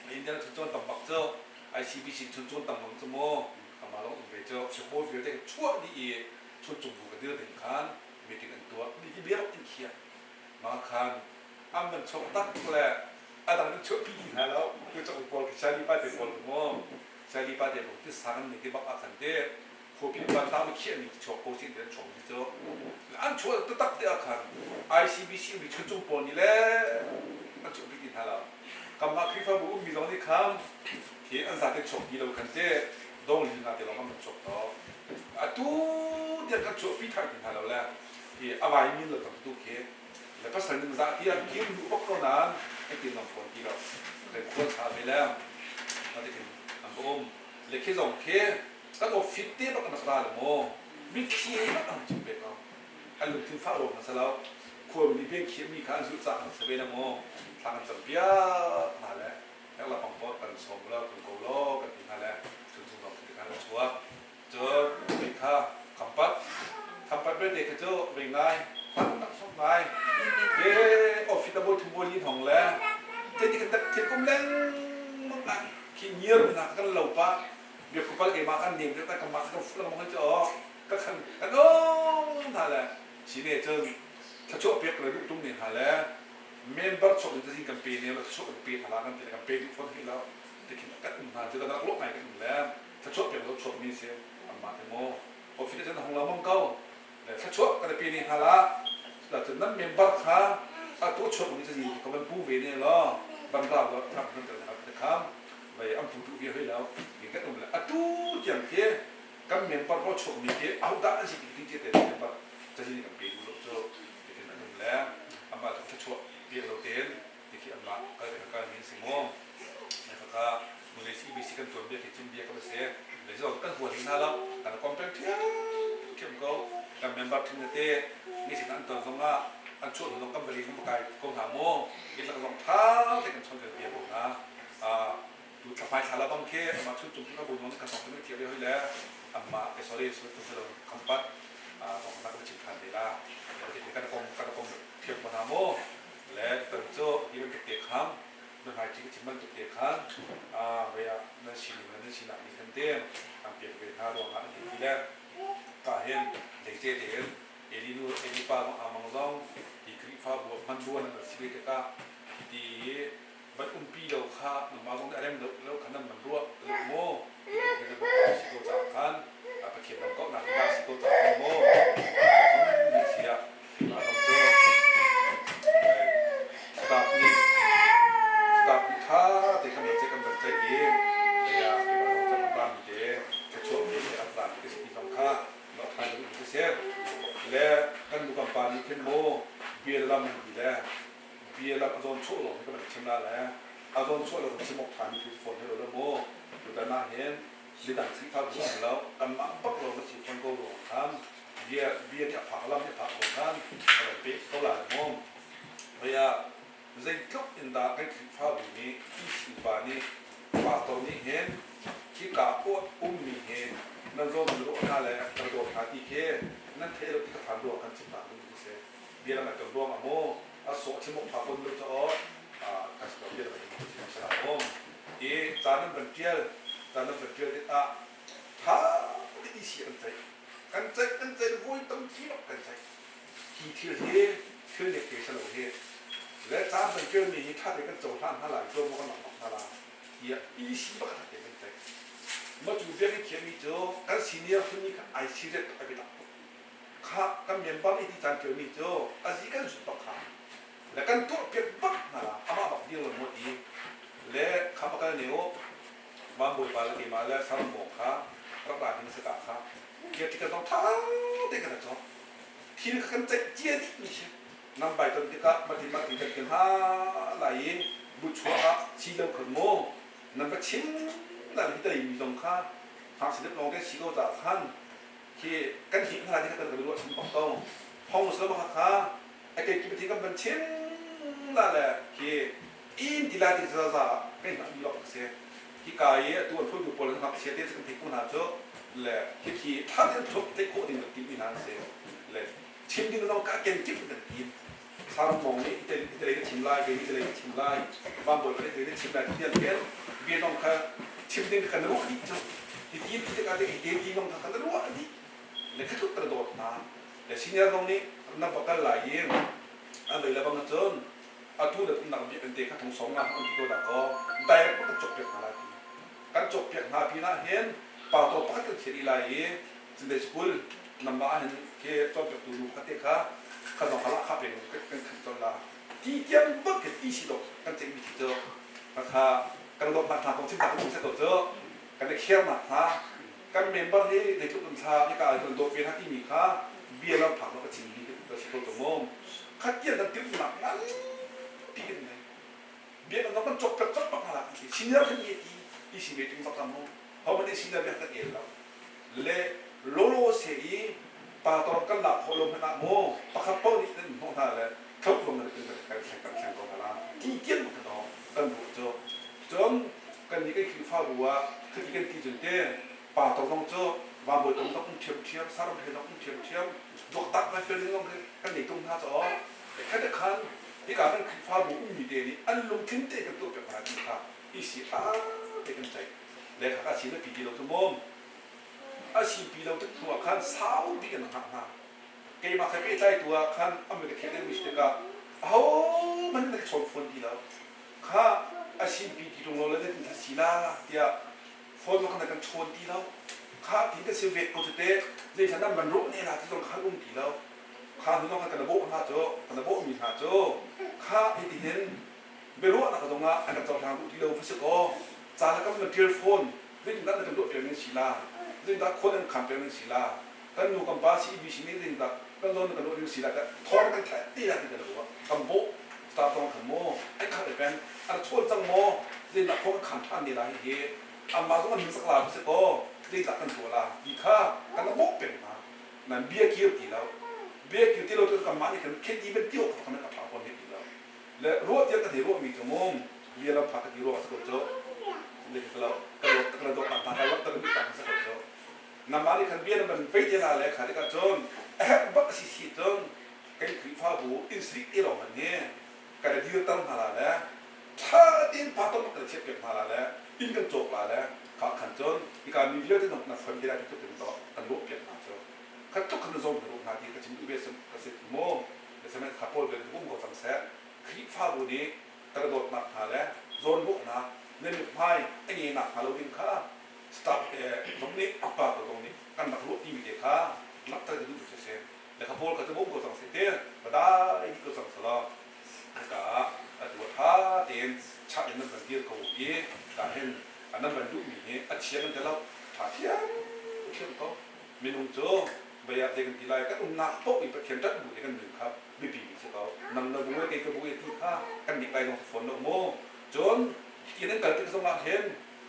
Indiana tujuan tempat cok ICBC tujuan tempat semua kamalau bejo semua video cua di tujuan bukan dia dengan meeting tua di biar inkia makan ambil cok tak le ada cok pi halau cok pol cari pada pol semua cari pada bukti sangat nih bak akan deh kopi bantam kian ni cok posisi dia cok itu 안 좋아 딱 대학한 ICBC 우리 저쪽 보니래 안 좋긴 하라 감마 피파 보고 미동이 감 걔는 사대 촉기로 간데 동리나 되는 거 촉도 아또 내가 촉 피타긴 하라래 이 아바이 밀로 또 걔. 내가 선는 자 뒤에 김 먹거나 이렇게 넘 보기로 그래 고차 빌라 어떻게 한번 이렇게 좀 걔. 그거 피트 받는 거라 뭐 미키에 안 준비가อันลุงที่ฟ้าโรงมาซะแล้วควรมีเพียงเขียนมีการสื่อสารสเปนโมทางจังเปียมาแล้วเราปังปอดกันสมแล้วถึงโกโลกันที่มาแล้วถึงเราถึงการชัวเจอเป็นข้าคำปัดเป็นเด็กเจ้าเป็นไงปัดนักสมัยเย่ออฟฟิศตะบนทุ่งบัวลินของแล้วเจนี่กันเทียนกุ้มเล้งมั่งอ่ะขี้เงียบนะกันเหล่าป้าเดี๋ยวคุณป้าเก็บมากันเดี่ยวแต่กำมากันฟุ้งมันจะก็ขันกันโอ้ท่าแหละชีเนี่ยเจอถ้าช่วยเปียกเลยลูกตุ้งเนี่ยหาแล้วเมนบัตรช่วยจะสิ่งกันปีเนี่ยเราช่วยกันปีหากันเป็นกันปีที่คนที่เราแต่คิดกันมาเจอกันนักโลกใหม่กันแล้วถ้าช่วยเปียกเราช่วยมีเสียอันมาถึงโมออฟฟิศจะของเรามั่งเก้าแต่ถ้าช่วยกันปีนี้หาละ แต่จนนั้นเมมเบอร์ค่ะตัวชมนี่จะยิงเขาเป็นผู้เวนี่ล้อบันดาลทำนั่นแต่นะครับไปอันผู้ดูเวียให้แล้วมีกันตรงนั้นตัวอย่างเที่ยกันเมมเบอร์เขาชมมีเที่ยเอาด้านสิ่งที่เที่ยเมมเบอร์จะยิงกันเป็นลูกโจ้เป็นนั่นนั่นแหละอามาจะช่วยเพียงเราเต้นที่อามาก็จะการมีสิ่งมองนะครับมูลนิธิวิสิกันตัวเบียร์ที่จิ้มเบียร์ก็เสียเลยจะกันหัวทิ้งหน้าแล้วแต่ละคอมเพลต์เข้มเขากันเมมเบอร์ทิ้งเต้มีสิ่งนั้นตัวตรงว่าอันช่วยเราต้องกำลังเรียนรู้การกงหาโมกินแล้วก็ต้องท้าที่กันชนเบียร์ผมนะดูสบายสารบังเคมาช่วยจุ่มที่กระบุนน้องกันสองคนนี้เที่ยวเรียบร้อยแล้วมาไปสอรี่สุดที่เราคำปัดของนักวิชาการเดล่าเราจะมีการกงเที่ยวมาหาโมและตั้งโจ้ที่มันเด็กๆคำโดยหายใจที่มันเด็กๆคำเวลานั่นชิลนั่นชิลนี่กันเต็มทำเปลี่ยนเป็นท่าดวงอะไรที่แรกก็เห็นเด็กเจ๊เห็นเอลินูเอลิปาของอามังซองที่คริฟ้าบวกมันบัวนั่นก็สิ่งที่ก็ที่บัดปีเราข้ามันมาตรงอะไรเราขนาดมันรัวเราโม่ที่เราบอกสิโกจากขันไปเขียนมันก็หนักมากสิโกจากโม่มีเสียมาต้องเจอสตาร์นี่ท่าที่กำลังใจเองเนี่ยที่เราต้องทำบ้านเองจะช่วยเองอัตราที่สิ่งที่ต้องค่าเราทำอยู่ที่เสียและกันดูกัมปานีขึ้นโม่เบียร์ลำดีแล้วเบียร์ลำอาจารย์ช่วยเราก็เป็นเช่นนั้นแหละอาจารย์ช่วยเราชิมอกทานที่ฝนให้เราละโม่ดูแต่หน้าเห็นลิดังสีฟ้าบุ้งแล้วกันมาปักเราก็ชิฟอนโกโร่ทำเบียร์เนี่ยผักลำเนี่ยผักโร่ทำอะไรเป็ดเขาหลายโม่เบียร์ใจก็อินดาไอ้สีฟ้าบุ้งนี้ที่สีฟ้านี้ปากตัวนี้เห็นที่กาปวดมีเห็นนั่นโซ่มันรู้อะไรกระโดดหาที่เคนั่นเทเราที่กระถางดวงกันชิบหายดูสิเบียร์มันจะดวงอะโม่โซ่ชิมอกผักคนเราจะการสกัดเบียร์มันจะชิมสลับโม่จานนั้นเป็นเกลียวที่ถ้าที่เสียกันใจวุ้ยต้องที่เรากันใจที่เที่ยวเนี่ยเกี่ยวกับเราและจานเป็นเกลียวมีถ้าเด็กกันโจท่านท่าหลายตัวมันก็หนักท่าหลายอีสีบ้ากันใจมาจูเบียร์ที่เขียนมีโจกันซีเนียร์คนนี้ไอซีเด็ดไอเบต้าข้ากันเมียนบ้านที่จานเขียนมีโจอาศัยกันสุดต่อข้าและกันตัวเปียกบักนั่นละอามาบักเดียวหมดอีและข้ามากันเนี่ยมาบุยปาลติมาและสามโมงข้ารับการที่สกัดข้าเกี่ยวกับต้องท้าเด็กกันจ้ะที่นี่กันใจเจี๊ยดิมิเชนำไปตอนที่ข้ามาถึงกันฮ่าไหลบุชัวข้าชีเลวขนโมนั่นก็ชิ้นนั่นที่ได้มีตรงข้าหากสิ่งที่ลองได้ชีโกจากขันที่กันหินขนาดที่กันกระโดดชิ้นของต้องห้องสลบหักข้าไอ้เกี่ยวกับที่กันเป็นชิ้นนั่นแหละที่อินทิลาที่จะจะกันหินหลอกเสียที่กายตัวผู้ดูบอลนะครับเสียเตี้ยสักทีกูน่าจะและที่ถ้าจะจบเตะโคดิ้งกับทีมนี้นั่นเสียและทีมที่เราการเก่งจิ๊บกันทีมสามมองนี้จะได้ทีมไล่เกมจะได้ทีมไล่บางบอลก็ได้ทีมไล่ที่เดียวกันเบียร์ต้องค่ะทีมนี้กันรู้ดีจ้ะที่ทีมที่การได้เกมที่ต้องกันรู้ดีและคือทุกกระโดดมาและซีเนียร์ตรงนี้นับประกันหลายยิ่งอันเดียวแล้วบางจุดทุกเด็กนักเรียนเด็กทั้งสองงานคนที่ตัวนักก็แต่ก็จบเพียงอะไรกันจบเพียงหาพี่น่าเห็นป่าวตัวพักก็เฉลี่ยไรจึงได้สกุลนำมาเห็นแค่จบจากตัวลูกกันเด็กค่ะขนมพละข้าเป็นขั้นตอนละที่ยังไม่เกิดที่สิโดกันจะมีที่เจอนะคะกันโดนผ่านทางของชิ้นต่างของเสร็จเจอกันได้เขี่ยมาฮะกันเมมเบอร์ที่ในทุกคนชาที่การโดนเวียนที่มีค่าเบี้ยเราผักเราก็ชิมดีเราชิมตัวโมงขัดเยี่ยมกันติ้วหนักงั้นที่กันเลยเบี้ยเรามันจบกับจบปังอะไรชิ้นเดียวขึ้นยี่ที่สิ่งที่ต้องทำเพราะมันได้สิ่งเดียวกันเองแล้วเละโลโลเสียปาตอนกันหลับพอลมพนักโมปะขับเป้านิดนึงมองท่าเลยเขาลงมาเป็นการแข่งตรงนั้นที่เกี่ยงกันต่อกันดูจนกันนี้ก็คือฟ้าบัวคือกันที่จุดเด่นปาตอนต้องเจอวางบนตรงต้องเทียมสารพัดต้องเทียมดอกตักไปเป็นเรื่องกันหนีตรงท่าจอแค่แต่คันที่การเป็นฟ้าบัวมีเด่นนี้อันลงทิ้งเตะกับตัวเป็นอะไรที่ค่ะอีสีเด็กกันใจและข้าชีวิตปีเดียวทั้งหมดอาชีพปีเราทุกตัวขันสาวปีกันห่างๆเกี่ยมาแค่ไปใจตัวขันอเมริกาเดินมิสเตอร์ก็มันเป็นชนฝนปีเราข้าอาชีพปีที่ตรงเราเลยถึงที่สีลาเดียฝนมันกันชนปีเราข้าถึงจะเสียเวทก็จะเตะในฉันนั้นมันรุ่งเนี่ยนะที่ตรงข้ารุ่งปีเรา ข้าถึงต้องกันระบบหาโจกันระบบมีหาโจข้าเห็นไม่รู้นะก็ต้องอันดับต่อทางที่เราฟิสิกอลจานแล้วก็มันเทเลโฟนเรื่องนั้นกันด้วยเปลี่ยนศิลาเรื่องนั้นคนนั้นขันเปลี่ยนศิลากันอยู่กับบ้านที่บีชินี่เรื่องนั้นกันโดนกันด้วยศิลาแต่ทอดกันแค่ตีอะไรกันหรอคำโบตาตรงคำโมไอ้ข้าเป็นอันช่วยจังโมเรื่องนั้นพวกขันท่านนี่ไรเฮอามาต้องมันมีสักลาฟิสิกอลเรื่องนั้นกันตัวละอีกข้ากันระบบเป็นมานั่นเบี้ยเกี่ยวตีแล้วเบี้ยเกี่ยวที่เราจะกำมันนี่คือแค่ที่เป็นเกี่ยวกับคนกับพาคนเห็นแล้วและรู้ที่กันที่รู้มีจมูกเรียนเราพักที่รู้สักโจเด็กเรากระโดดต่างๆกันแล้วตระมีต่างสักโจน้ำมันนี่ขันเบี้ยมันไปเจนาเลยขันที่กระโจนบักสิจงกันคือฟ้าบูอินสติที่เรามันเนี่ยกันที่เราตั้งมาแล้วถ้าดินพัดต้องกระเทียบเก็บมาแล้วอินกันโจกมาแล้วขาขันจนอีการมีเรื่องที่ต้องนับฟังที่ได้ที่จะถึงต่อกันรู้เปลี่ยนมาโจขันทุกขันจงรู้นาทีกระชิมอุเบสกระสิทธิ์โม่แต่สมัยขับโพลเป็นบุ้งกับสังเสริคือฟ้าบูนี้กระโดดมาหาแล้วโซนบุกนะเล่นไพ่ไอ้นี่หนักมาเราวิ่งข้าสตาร์ตรงนี้อัปปาตรงนี้กันบักลุที่มีเด็กข้านับตั้งแต่ดูเฉยๆแล้วขับโพลก็จะบุ้งกับสังเสริมาได้ที่ก็สังเสริก็ตัวท่าเตียนชัดเห็นมันเป็นเกี่ยวกับยี่แต่เห็นอันนั้นมันดูมีอัดเชียงมันจะเล่าท่าเทียมเชื่อมต่อมีนุ่งโจ้ใบยาเด็กที่ไรก็อุ้มนักโต๊ะอีกประเทียมจัดบุตรกันหนึ่งครับไม่ปีเสียเขานำเราบุ้งเกี่ยวกับบุ้งที่ข้ากันเด็กไรลงฝนลงโม่จนที่นั่นเกิดเป็นสมาเห็น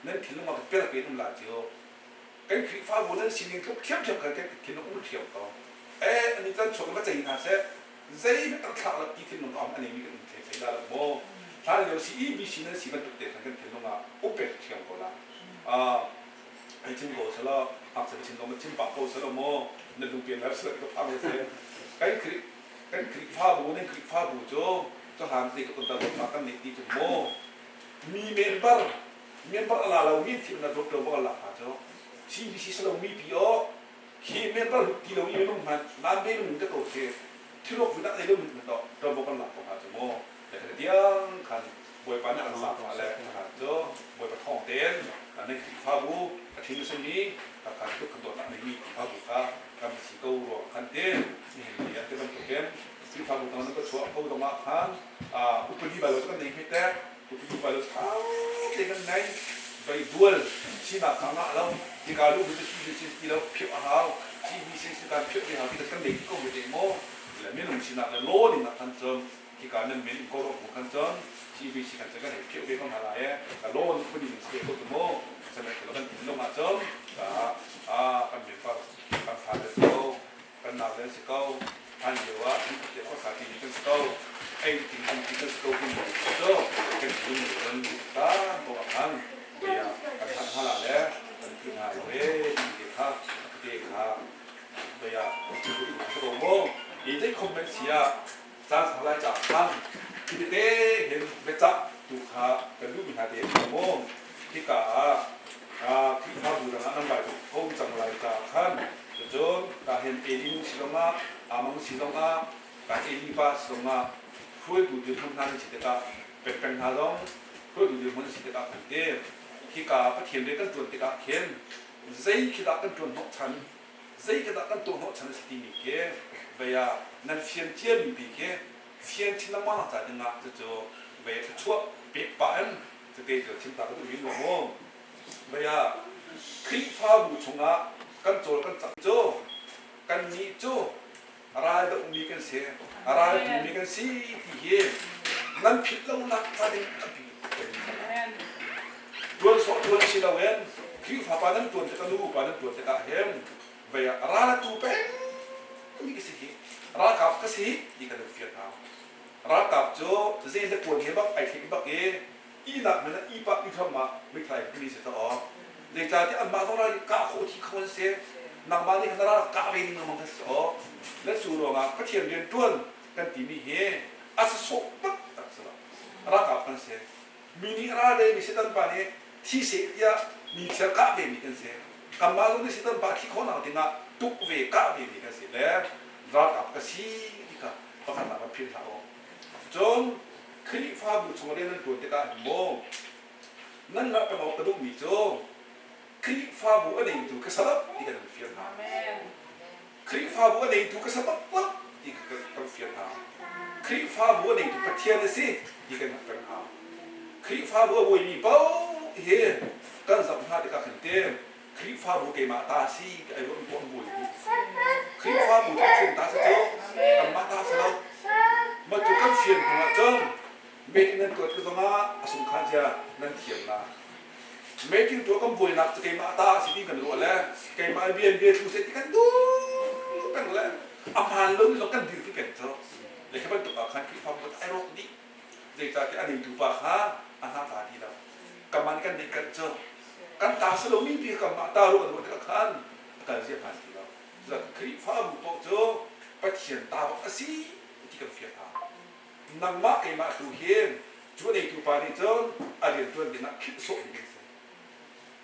นั่นถิ่นลงมาเป็นเป็นนุ่มลาเจียวกันขีฟ้าบุญนั้นสิ่งนี้ก็เข้มเข้มกันกันถิ่นลงอุ้มเทียมต่ออันนี้จะชมว่าใจน่าเสียใจไม่ต้องข่าวแล้วที่ถิ่นลงต่ออันนี้มีกันใช้ได้หรือโม่ถ้าเราสีบีสีนั้นสีมันตุกเตะกันถิ่นลงมาอุ้มเป็นเทียมก็ละไอ้ชิ้นโกสละอาจจะชิ้นลงมาชิ้นปากโกสละโม่นั่นดูเปลี่ยนแล้วสละก็พาไปเสียกันขีฟ้าบุญนั่นขีฟ้าบุญโจจะหามติกับคนตาบอดมากันนิดที่จุดโม่มีเมมเบอร์อะไรเรามีที่มันตัวตัวบอกหลักจ้ะชีวิตที่เรามีพี่อ๋อที่เมมเบอร์ที่เรามีนุ่มมันน้ำเบลมันจะโตเสียที่เราฝึกนักเรียนมันตัวตัวบอกหลักของจ้ะโม่แต่ขณะเดียวกันบวยปานนักศึกษาอะไรจ้ะบวยปานท่องเต้นอันนี้คือฟ้าบูที่มีสิ่งนี้ถ้าการทุกคนตัวนั้นมีฟ้าบูค่ะการสิ่งเก่ารวมกันเต้นนี่เห็นไหมที่มันถูกเก็บสิ่งฟ้าบูตอนนั้นก็ชัวร์เขาต้องมาคันอุปนิบัติเราจะกันในพิธีอุปนิบัติเราท้าเด็กกันไหนไปดูลชีนักข้างหน้าเราที่การรู้วิธีที่เราเพียบหาที่มีสิ่งการเพียบที่หาที่กันเด็กก็ไม่ได้โม่และไม่ลงชีนักและโลนี่นักขันจนที่การนั้นเป็นก็รู้ขันจนที่มีสิ่งการจะกันเพียบเด็กก็มาหลายแต่โลนี่ไม่ได้มีสิ่งก็จะโม่สมัยเรากันลงมาจนกันเป็นฝั่งกันฝ่ายเด็กก็กันนักเรียนสิก็อันเดียวว่าที่เด็กก็สาธิตกันสิก็ไอ้ที่ทำที่กันสิก็เป็นแบบก็เป็นสิ่งที่มันตาตัวขันเดียกันทันหาแล้วกันขึ้นหาเว้ยเด็กค่ะเด็กค่ะเดียที่ดูสโลโมอีเด็กคอมเมนต์เสียจานสลายจากท่านที่เด็กเห็นเบจ่าดูค่ะกันดูมีหาเด็กสโลโมที่กาที่ข้าบูรณะนั่งไปเขาจังไรจากท่านจนกาเห็นเอลิมุสิลงามังสิลงากาเอลิบาสิลงาช่วยดูดีทุกท่านสิเดกาเป็นหาลงช่วยดูดีมันสิเดกาเป็นเดที่กาพระเทียนเด็กกันตัวเด็กาเขียนใจคิดกันตัวหกชั้นใจคิดกันตัวหกชั้นสติมีเกเวียนั่นเฟียนเทียนมีเกเฟียนที่น้ำมันจัดงาจะเจอเวียชั่วเปียปานจะเตะจะชิมตาก็ดูยิ่งงงเวียคลิปฟ้าบูชงะกันโจกันจับโจกันมีโจอะไรต้องมีกันเสียอะไรต้องมีกันสิที่เห็นนั่นผิดแล้วนักฟาดินกับผิดตัวสองตัวสิเราเห็นคลิปฟ้าปานั้นตัวจะกันรู้ปานั้นตัวจะกันเห็นเวียอะไรตัวเป็นมีกันสิอะไรกับกันสิดีกันเฟียนเอาอะไรกับโจจะเสียจะปวดเห็นบ้างไอ้ที่บ้างอีหนักมันนะอีปักอีทำมาไม่ใครมีเสียต่อเด็กจากที่อันมาต้องเรากะโคที่เขาเสียนำมาที่ขนาดกะเวนิมันมันก็และสู่โรงงานก็เทียมเรียนต้นกันที่มีเฮอาศัยสปักตักสละรักกับกันเสียมินิราเดมิสิตันปานี่ที่เสียมีเสียกะเวมีกันเสียกำมาลงที่สิตันปาที่เขาหนาที่น่ะตุกเวกะเวมีกันเสียแล้วรักกับกันสิที่ก็ประกันมาพิจารณาจนคลิปฟ้าบุชงเรียนนั้นตัวเด็กอ่ะโมนั่นแหละเป็นเอากระดูกมีโจคลิปฟ้าบุอันนี้ถูกกระสับที่กันเฟียนหาคลิปฟ้าบุอันนี้ถูกกระสับปุ๊บที่ ที่กันเฟียนหาคริฟ้าบัวในประเทศนี่สิที่กันกันหาคริฟ้าบัวมีเป้าเฮกันสัมภาษณ์กับขันเต้คริฟ้าบัวเกมาตาซีไอ้รุ่นบัวบุยคริฟ้าบัวที่เชียนตาเจ้ากันมาตาเจ้ามาจุกันเฟียนหัวเจ้าเมตินันตัวที่ตรงนั้นสุขขันจะนั่นเทียมละเมติตัวกันบุยนักจะเกมาตาสิที่กันรู้แล้วเกมาเบียนทุเสที่กันดูกันแล้วอาหารลุ่มเรากันดื่มที่กันเจ้าเลยแค่เป็นตัวขันคริฟ้าบัวไอ้โรคนี้เด็กจากที่อันนี้ถูกปะฮะอาหารตาที่เรากำมันกันเด็กกันเจ้ากันตาสโลมีปีกับมาตารู้กันหมดทุกขันกันเสียผ่านที่เราจากคริฟ้าบัวตัวเจ้าไปเขียนตาว่าสิที่กันเฟียนหานังมาเกมาตูเฮมจวนเอกตูปานิจงอาเรียนจวนดินักคิดโซ่ดิกันเสีย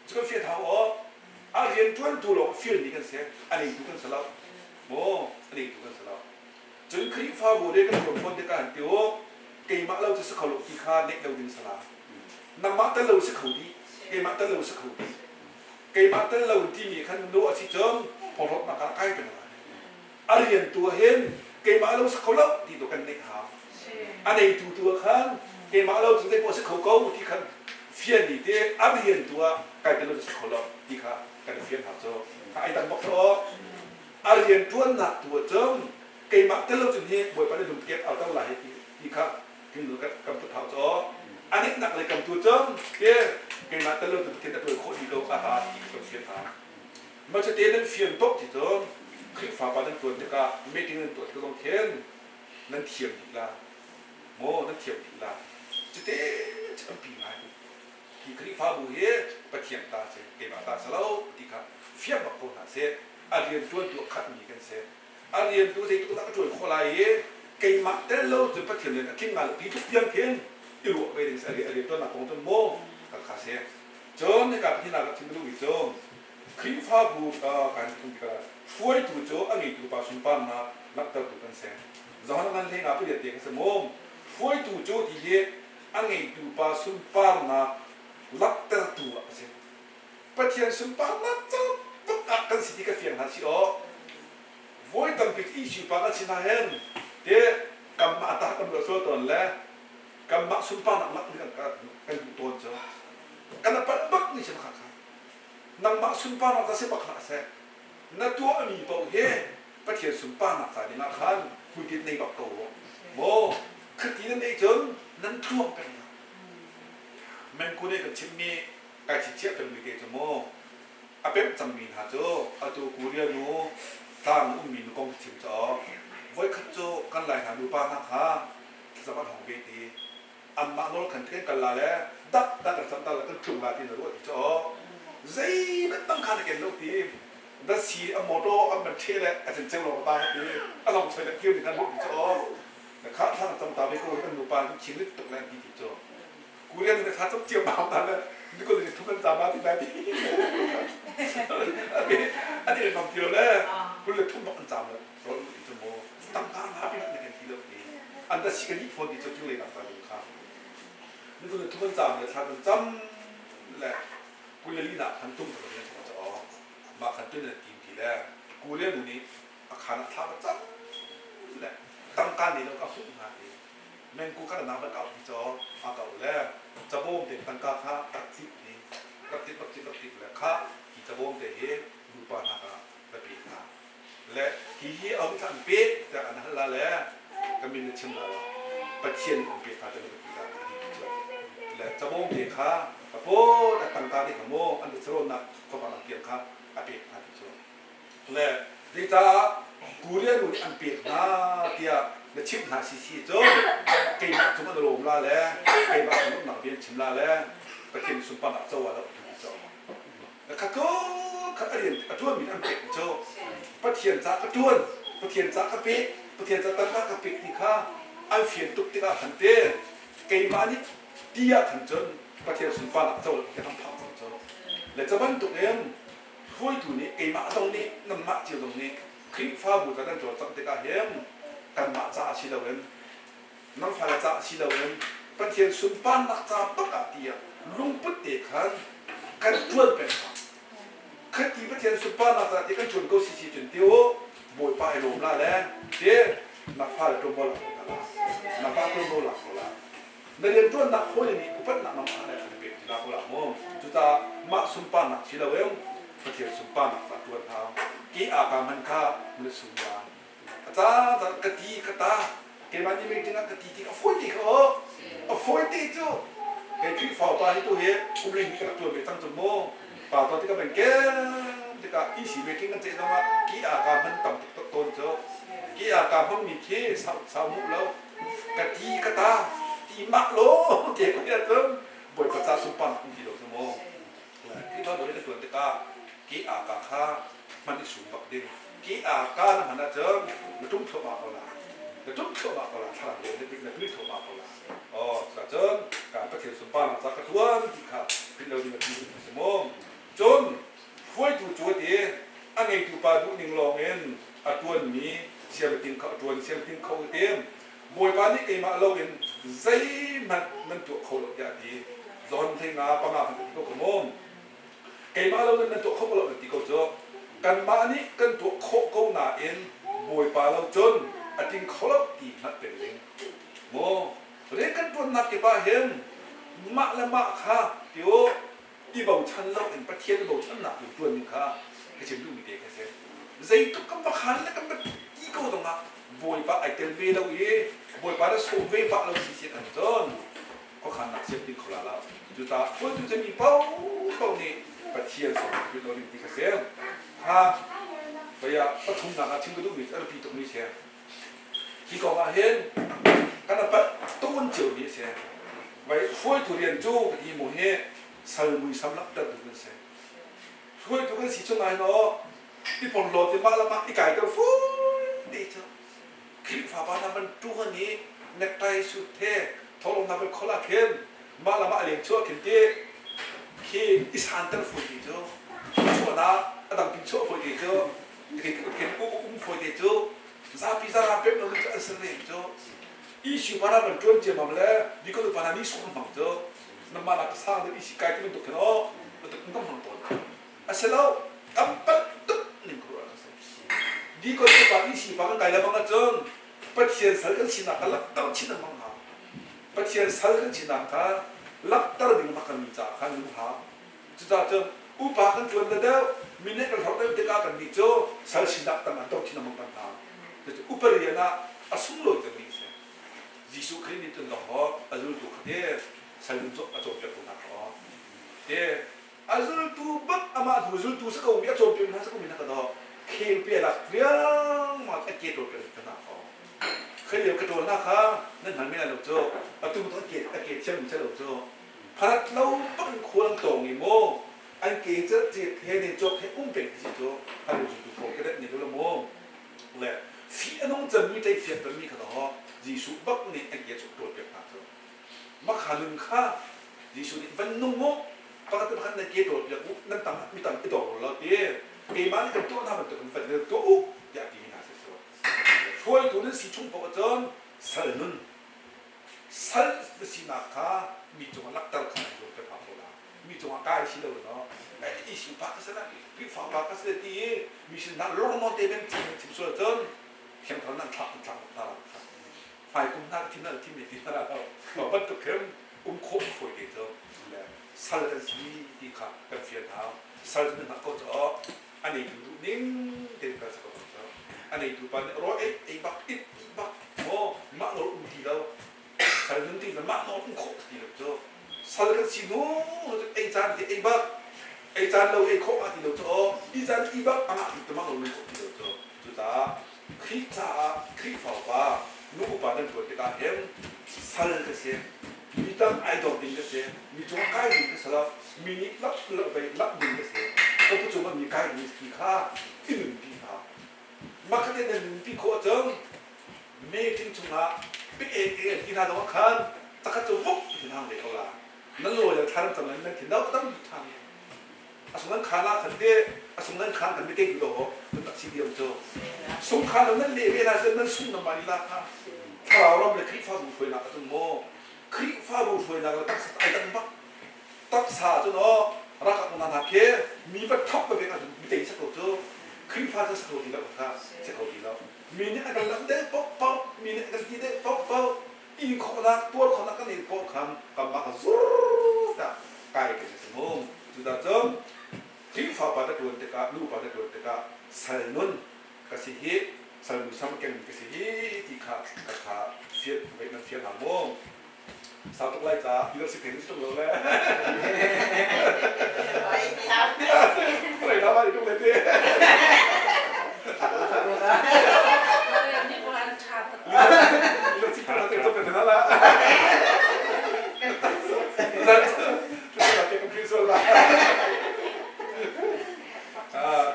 จวนเฟียนหาอ๋ออาเรียนจวนตูหลงเฟียนดิกันเสียอันนี้ตูกันสลับโม่อันนี้ตูกันสลับจนคริฟ้าบัวเด็กกันหลงคนเด็กกันเดียวเกมาเราจะสักเขาหลงที่ข้าเด็กเราดินสลับนังมาแต่เราสักเขาดีเกมาแต่เราสักเขาดีเกมาแต่เราที่มีขันโนอาชิจงพอรถมาใกล้เป็นอะไรอาเรียนตัวเห็นเกมาเราสักเขาเล่าที่ตัวกันเด็กหาอันนี้ตัวขันเกมาเราถึงได้พอสักเขาเก่าที่ขันเฟียนนี่เดอาเรียนตัวกลายเป็นเราสักเขาเล่าที่ข้ากันเฟียนหาโจไอ้ตังบอกเราอาเรียนตัวหนักตัวจงเกมาแต่เราถึงนี้บ่อยไปได้ดูเก็บเอาตั้งหลายที่ข้าถึงดูกับกำตัวเท้าโจอันนี้หนักเลยกำตัวจงเกมาแต่เราถึงเทียนตัวโคตรดีเราอาหารที่กับเฟียนหามันจะเตียนเฟียนตกที่จงคลิปฝาปานั่นตัวเด็กก็ไม่ถึงนั่นตัวที่ต้องเทียนนั่นเทียมดีละโม่นั่นเทียมดีละจะเตะจะปีไหนที่คลิปฝาบุเฮปะเทียมตาเสเกมาตาสลาวที่ข้าเฟียมบักคนหาเสอาเรียนตัวขัดมีกันเสอาเรียนตัวเสตัวตักตัวคนไรเกมาแต่เราจะปะเทียมเลยนะคิดมาที่ทุกอย่างเทียนอีหลวงไปถึงอาเรียนตัวหนักของตัวโม่กับข้าเสจนในการที่นากับที่ไม่รู้วิจงคลิปฝาบุการทุ่งกันช่วยตัวโจอันนี้ตัวปาสุนปานนะนักตะตุกันเสจอนนั้นเลยนะเพื่อเด็กสมองช่วยตัวโจที่เด็กอันนี้ตัวปาสุนปานนะนักตะตัวเสปะเทียนสุนปานนะเจ้าตุกอักกันสิที่กระเฟียงหันสิอ๋อโวยตั้งปิดอีชิปานะชินาเห็นเด็กกำมาตากันแบบส่วนตนแล้วกำมาสุนปานนักกันตัวโจกันนับปักนี่ฉันขาดนังมาสุนปานักจะเสบักหาเสนัตัวมีเปล่าเฮปะเทียนสุนปานักสายดินาขันคุณกินในบักโตโมคือที่นั่นเองจนนั่นท่วมกันมันกูได้กับชิมมีการชิเชี่ยเป็นมือเกจโมอาเป็ดจำมีหาโจอาตัวกูเรียนูตั้งมีนกองชิมจ่อไว้ขัดโจกันไหลหาดูปานักฮะสมัครของเวทีอันมาโนขันเทนกันละแล้วดักกับสัมตาแล้วก็ทุ่งลาที่นรกจ่อใจมันต้องการเกินโลกทีดัชนีอโมโตอันเป็นเทเลอาจจะเจ้าหลงตายทีอารมณ์ใช้ตะเกียบในการบุกจ่อแต่ข้าท่านจำตาไปก็เป็นดูปานชิ้นนิดตกแรงที่จ่อกูเรียนในข้าต้องเจียวมาทำแล้วนี่ก็เลยทุกคนจำมาที่ไหนที่อันนี้เป็นความเดียวเลยกูเลยทุ่มบอกอันจำเลยเพราะอีกชั่วโมงตั้งตามหาพี่นักในการที่เลิกทีอันดัชนีกันยี่คนที่จะช่วยนักการดูข้าวนี่ก็เลยทุกคนจำเลยท่านจำแหละกูเรียนลีน่าขันตุ้มตัวนี้จะอ๋อมาขันตุ้มเนี่ยทีมทีแรกกูเรียนตรงนี้อาคารท่าประจำแหละตั้งการนี้เราก็สุดงานเองแม่งกูก็น้ำมันเก่าที่จอมาเก่าแล้วจะโบมเด็กตั้งกาค่าตัดทิพนี้ตัดทิพแล้วค่าที่จะโบมเด็กเฮดูปานาคาตะปีนาและที่เฮเอาไปทำเป็ดแต่อันนั้นละแล้วก็มีเรื่องชิมแล้วปัจเจียนเป็ดขาจะเป็นปีนาและจะโบมเด็กค่าแต่พอแต่ตั้งตาที่ขโมยอันเดอร์โซนักก็มาเกี่ยงข้าอเปียกนาที่สุดและที่จะกูเรียนรู้นี่อันเปียกนาเดียและชิมหาซีโจ้เก่งทุกมันโรมลาแล้วเก่งแบบลูกหนังเบียนชิมลาแล้วแต่เก่งสุนปานักโจ้แล้วที่โจ้แล้วข้าก็ข้าเรียนอัจฉริยะมีอันเปียกโจ้ปะเทียนจากกระจวนปะเทียนจากกระปิปะเทียนจากตั้งกระปิที่ข้าอันเฟียนตุกที่ข้าขันเต้เก่งมานี่เดียขันจนปะเทียนสุนปานักโจ้จะทำผ่าโจ้และจะบรรทุกเองช่วยตัวนี้เก่งมาตรงนี้น้ำมาเจียวตรงนี้คลิปฟ้าบุตรนั้นจดจังเด็กเห็นกันมาจ่าชิลาเวนน้ำฟ้าจ่าชิลาเวนปะเทียนสุนปานนักจ่าปกติลุงพุทธเด็กขันกันจวนเป็นข้าคดีปะเทียนสุนปานนักจ่าที่กันจวนก็สิจนเดียวบอยไปลมละแล้วเดี๋ยว นักฟ้าตัวโบราณกันละนักฟ้าตัวโบราณกันละในเรื่องตัวนักคนนี้อุปนักน้ำมันอะไรกันเป็นนักโบราณมั้งจุดตามาสุนปานักชิลาเวลประเทศสุนปานักตัวเท้ากี่อาการมันข้ามันสุนยานอาจารย์กะทิกะตาเกี่ยมันยังไม่ถึงกะทิที่เอาฝอยที่เขาเอาฝอยที่จู่เกี่ยที่ฝ่าตาที่ตัวเหี้ยอุบลิงที่กระตัวไปตั้งจมูกป่าตอนที่ก็เป็นแก่ที่ก็อีสีเวกิ้งกันเจ๊นะว่ากี่อาการมันต่ำต้นเจ้ากี่อาการมันมีแค่สาวมุกแล้วกะทิกะตาที่มักโลเกี่ยคนเดียวเจ้าบ่อยภาษาสุนปานักที่เราสมองที่เขาบอกว่าตัวที่ก็กี่อาการข้ามันที่สูงบักดินกี่อาการมันน่ะเจ้ามันทุ่มเท่ามาเอาละมันทุ่มเท่ามาเอาละถ้าเราได้เป็นนักวิทย์เท่ามาเอาละอ๋อแต่เจ้าการประเทศสุนปานักสักกระทวนที่ข้าเป็นเราดีมาที่สมองจนช่วยดูจุดเดียอันนี้ตัวปลาดุนิ่งลองเองอันตัวนี้เสียบทิ้งเขาตัวเสียบทิ้งเขาเต็มมวยปานี่เกี่ยมาเราเองใจมันตัวเขาหลอกอย่างดีจนที่งาปังงาเป็นตัวขโมยเกี่ยมาเราเนี่ยตัวเขาหลอกที่เขาเจอกันมานี่กันตัวเขาหนาเองมวยปลาเราจนอันทิ้งเขาหลอกตีนัดเป็นเองโม่เรียกกันตัวนัดเก็บปลาเห็นมาและมาค่ะเดี๋ยวอีบ่าวชันเราเห็นประเทศบ่าวชันหนักอยู่ตัวนึงค่ะให้ฉันดูมีเด็กแค่ใจทุกคำประคันและคำแบบอีโก้ตรงนั้นบวยปะไอเทลเวเราเย่บวยปะแล้วสูบเวปะเราสิเสียกันจนก็ขันนักเสียดิ้งขลาเราจุดตาคนจุดจะมีเป้านี่ประเทศสองเป็นโอลิมปิกเสียฮะไปอะปฐมหนักชิงกระดูกมีอะไรปีตรงนี้เสียที่กองอาเห็นกันนะปะต้นเจียวนี้เสียไว้ช่วยทุเรียนจูกับที่โมเฮสารมุยสำลักตัดตัวเสียช่วยทุกคนสิช่วยเนาะที่ผมโหลดที่มาละมาที่ไก่ก็ฟูดีเถอะคลิปฝาบ้านมันตัวนี้เน็กไทสุดเท่ทอลงทำเป็นคอลลาเจนมาละมาเลี้ยงชั่วขึ้นที่ที่อิสานเตอร์ฟูดีเถอะชั่วนะอันดับเป็นชั่วฟูดีเถอะเห็นอุ้มฟูดีเถอะซาพิซาราเป็ดเราจะอัศเรื่องเถอะอีชิวบ้านมันจวนเจียมมาแล้วดีก็ตัวบ้านนี้สุขมากเถอะน้ำมันอักษรเดี๋ยวอีสิไก่ที่มันตกเนาะมันตกต้องมันตกอาเซลล์กำปั้นตุ๊บนี่ก็รู้ดีก็ตัวบ้านนี้สิบ้านไก่แล้วมันก็จนปัจเจียนสารกันชินักลักตั้งชินักมังหาปัจเจียนสารกันชินักค่ะลักตั้งดิ่งมักกันมีจ่าขันลูกหาจุดจ่าจนอุปากันจวนเดียวมีเนื้อกันเขาได้เด็กกันมีโจ้สารชินักตั้งอันต้องชินักมังกันหาแต่อุปเรียนะอสุนโลจะมีเสียยิสุคริสต์ตัวหออาจุลตุขเดสารลุจอาจบจากตัวนักหอเดอาจุลตุบักอามาอาจุลตุสักองค์อาจบจากนั้นสักองค์นักก็เคลเปียรักเรื่องมาเกตตัวเป็นนักหอเคยเรียกกระโดดนะคะนั่นหันไม่ได้หรอกโจ้ประตูต้องเกตเชื่อมใช่หรอกโจ้พัดเราต้องควรตรงนี่โมอันเกตจะเจ็บเฮนิโจ้ให้อุ้มเป็นสิโจ้พัดเราจุดโผล่ก็ได้เนี่ยตัวละโมเลยฟีน้องจะมีใจเสียตัวมีขนาดยิสุบักนี่อันเกตจุดโผล่เป็นนักโจ้มาขาลุงข้ายิสุนี่วันนุ่งโมปกติพันในเกตโดดอย่างนั่นต่างมีต่างอีดอกเราเดียเอมันกันตัวทำมันตัวเป็นตัวอุ๊ยากดีนะเสียช่วยตัวนั้นสิชุ่มพอจนสารนุนสารสินาคามีจังหวะลักตะขันอยู่เป็นพาโพลามีจังหวะกายสิเราเนาะไอ้ที่สิปากก็นะพี่ฟังปากก็สิที่มีสินั่งลงนอนเต็มที่ส่วนจนเข้มข้นนั่งทักนั่งฝ่ายกุมหน้าที่นั่นที่ไม่ที่นั่นเราบัดตุเข้มโคบฝอยเดียวสารสิที่ขาเป็นเฟียนเท้าสารนั้นก็จะอันนี้ดูนิ่งเด็กก็จะก็จะอันนี้ดูปันร้อยไอ้บักโม่มาโนอุ่นทีเราสารนั้นที่มันมาโนอุ่นโคตรทีเราจ้ะสารกันสิโน่ไอ้จานที่ไอ้บักไอ้จานเราไอ้โคตรทีเราจ้ะไอ้จานไอ้บักอ่ะที่มาโนอุ่นโคตรทีเราจ้ะจุดาคลิกฝ่าป่านู้นป่านั่นตัวที่การเห็นสารกันเสียมีตั้งไอ้ดอกดิ่งกันเสียมีจังใกล้ดิ่งกันสลับมีนิดลับไปลับดิ่งกันเสียก็ปัจจุบันมีใกล้ดิ่งกี่ข้าที่หนึ่งปีข้ามาคันนี้หนึ่งปีโคจังไม่ทิ้งชุนละปีเองที่น่าจะว่าคันตะกัดจะวุบที่ทางเด็กเขาละนั่นโลจะทำจำนั้นที่เราต้องทำสมนั้นขาลาขันเดสมนั้นขาขันไม่เก่งหรอกมันตัดสินเดียวจ้ะสงขาเรานั้นเลี้ยเวลาจะนั้นสุ่มน้ำมันละค่ะถ้าเราไม่คลิปฟ้าบุญช่วยนักจนโม่คลิปฟ้าบุญช่วยนักเราตักไอ้ตั้งบักตักสาจนรักมันนาเคมีบัตรท็อปไปเป็นอะไรมีแต่สักตัวจ้ะค ครีฟ้าจะสะกดดีแล้วค่ะสะกดดีแล้วมีเนี่ยกันลำเด้ป๊อกป๊อกมีเนี่ยกันที่เด้ป๊อกป๊อกอีกคนละตัวคนละกันนี่ป๊อกคำกำมาซูตะไก่กันสมองจุดจมครีฟ้าpada tuan teka lu pada tuan teka salnon kasihi salnon sama ken kasihi tika kata fiat baik fiat hamong satu lagi tak kita sih kena itu loh lah Rồi đó mà đi lên đi. Ini bukan catat. Lu sih kalau itu benar lah. Terus pakai komputer lah.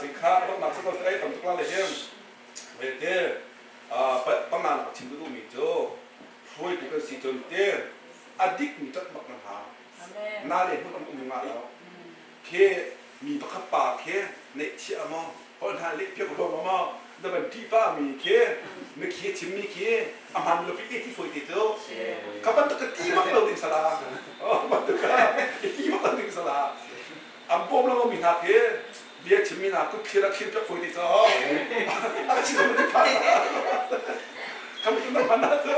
Jikaต้องสักคนได้ทำทุกวันเลยเนี่ยเวทีประมาณชิมดูมีโจ้ช่วยดูกันสิจนเตี้ยอดีตมีจัดบักน้ำหาน่าเล่นพวกมันอุ้มมาแล้วเคมีประคับป่าเคในเชียมอเพราะท่านเล็กเพียงพอมาแต่เป็นที่ป้ามีเคไม่เคชิมมีเคอาหารเราไปเอที่ฝอยติดโจ้เขาบันทึกที่มักเราดึงสลาบันทึกที่มักเราดึงสลาอันปมเรามีนักเคเบียชิมีนักก็เคระเคจะฝอยติดโจ้อาชีพมันไม่ผ่านคำพูดนั้นมันน่าจะ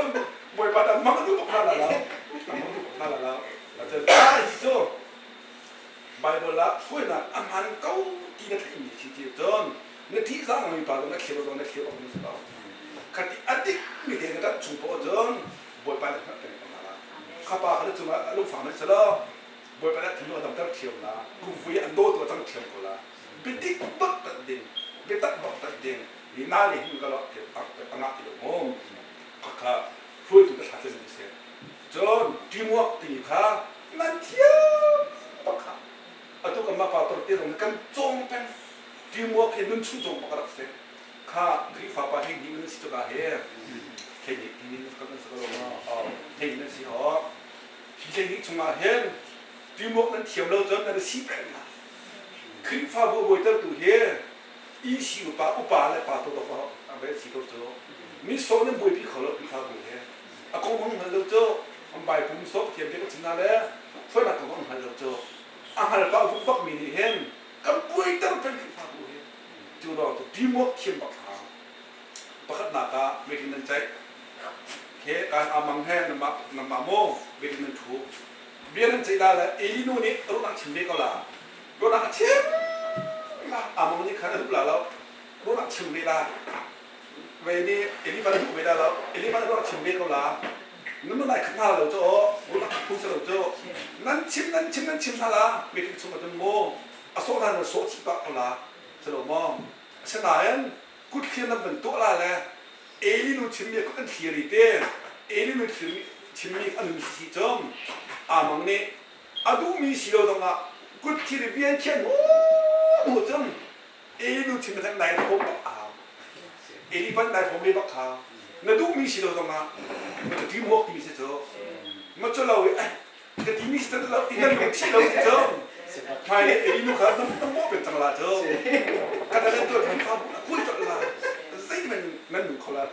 บ่อยปานนั้นมันก็ดูผ่านแล้วผ่านแล้วเราจะได้โจ้ไบเบิลละช่วยนะอาหารเก่าที่นักที่มีชีวิตจนในที่สร้างมีปากนักเขียนนักเขียนออกมาสแล้วคดีอดีตมีเด็กนักชุมพรจนบ่อยปานนั้นเป็นอะไรข้าพเจ้าเขาจะมาลูกฝั่งนั้นสแล้วบ่อยปานนั้นถึงเราต้องเที่ยวนะกูฟุ้ยอันโดตัวต้องเที่ยวกูละเป็นที่บักตัดดินเป็นตัดบักตัดดินนี่น่าเลี้ยงก็แล้วเก็บตักตั้งหน้าที่เราโง่ข้าช่วยตัวจะทำเสร็จเสร็จจนทีมวักตีข้านั่นเที่ยวปักข้าatau kemana patut tiru kan jong pen timur ke nun chu jong pakar se kha gri fa pa he ni si to ga he ke ni kan sa lo ma he ni si ho hi je ni chung ma he timur nan thiam lo jon na si pen na gri fa bo bo ta tu he i si u pa le pa to do pa a be si to jo mi so ne bo pi kholo gri fa bo he a ko mong han lo jo am bai pum so thiam ke ko chin na le phoi na ko mong han lo joอาหารเปล่าฟุกมีนี่เห็นกับปุ้ยตั้งเป็นที่ฟังดูเห็นจูรอตัวดีมวกเขียนบักหางประคับหน้าตาเวทีนั้นใจเคการอามังแห่นำมาโมเวทีนั้นถูกเบียนั้นใจได้แล้วเอลิโนนี่รู้นักชิมเบก็ละรู้นักชิมละอามังนี่ขันทุกหล่าแล้วรู้นักชิมเบละเวนี้เอลิบันถูกเวได้แล้วเอลิบันรู้นักชิมเบก็ละนั่นมันไหนขันหน้าเราโจ้รู้นักพูดเราโจ้นั่นชิมท่าละไม่ถึงสมบัติโมอาโซดาเนี่ยโซชิบะก็ละสโลมองฉะนั้นกุดเขียนนั่นเป็นตัวละแหละเอลินูชิมมีก็เป็นเทียริเตเอลินูชิมมีอันนึงสิจอมอามังเนี่ยอาดูมีสิโลตรงอ่ะกุดเทียริเบียนเขียนโอ้จอมเอลินูชิมมีทั้งไหนพบบักอาเอลิบันไหนพบไม่บักขานั่นดูมีสิโลตรงอ่ะมันจะที่มวกที่มีสิโจมันจะเล่าไอ้แต่ที่มีสิโลที่นั่นเป็นสิโลจอมไม่เอลินูครับต้องมวกเป็นจังหวะจอมการเล่นตัวทำข้าวคุยจังหวะสิ่งมันหนุ่มเขาแล้ว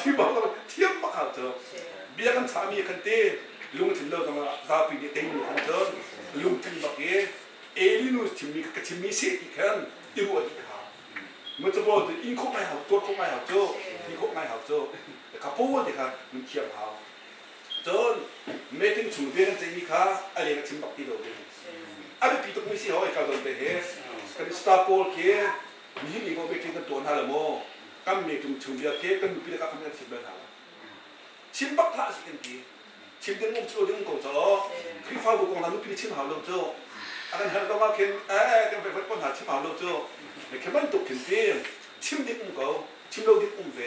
ที่บอกว่าเทียมบักขาจอมเบี้ยกันสามีกันเต้ลุงถึงเล่าจังหวะซาปีนี้เต็งอยู่กันจอมลุงถึงบอกเอลินูชิมมีกับชิมมีเสียอีกครั้งอีรัวอีกครั้งมันจะบอกอินโคไม่หาตัวโคไม่หาโจ้อินโคไม่หาโจ้แต่ข้าพูดเด็กครับมันเทียมหาจนไม่ถึงชุมเบียนใจมีข้าอะไรก็ชิมบักตีโดดอะไรปีตุกไม่ใช่เขาไอ้การโดนไปเฮสกันสตาร์โพลเคมีก็ไปถึงกันตัวนั่นแหละโมกันมีถึงชุมเบียเคกันมีปีละกันทำงานชิมเลยหาชิมบักพลาสิกันทีชิมเดินมุมโซ่เดินกูจ่อคลิปฟ้าบุกของเราลูกปีชิมหาลูกโจ้อันนั้นเรามาเข็นกันไปฟัดปัญหาชิมหาลูกโจ้แต่แค่มันตกถึงที่ชิมดิบกูชิมเราดิบเว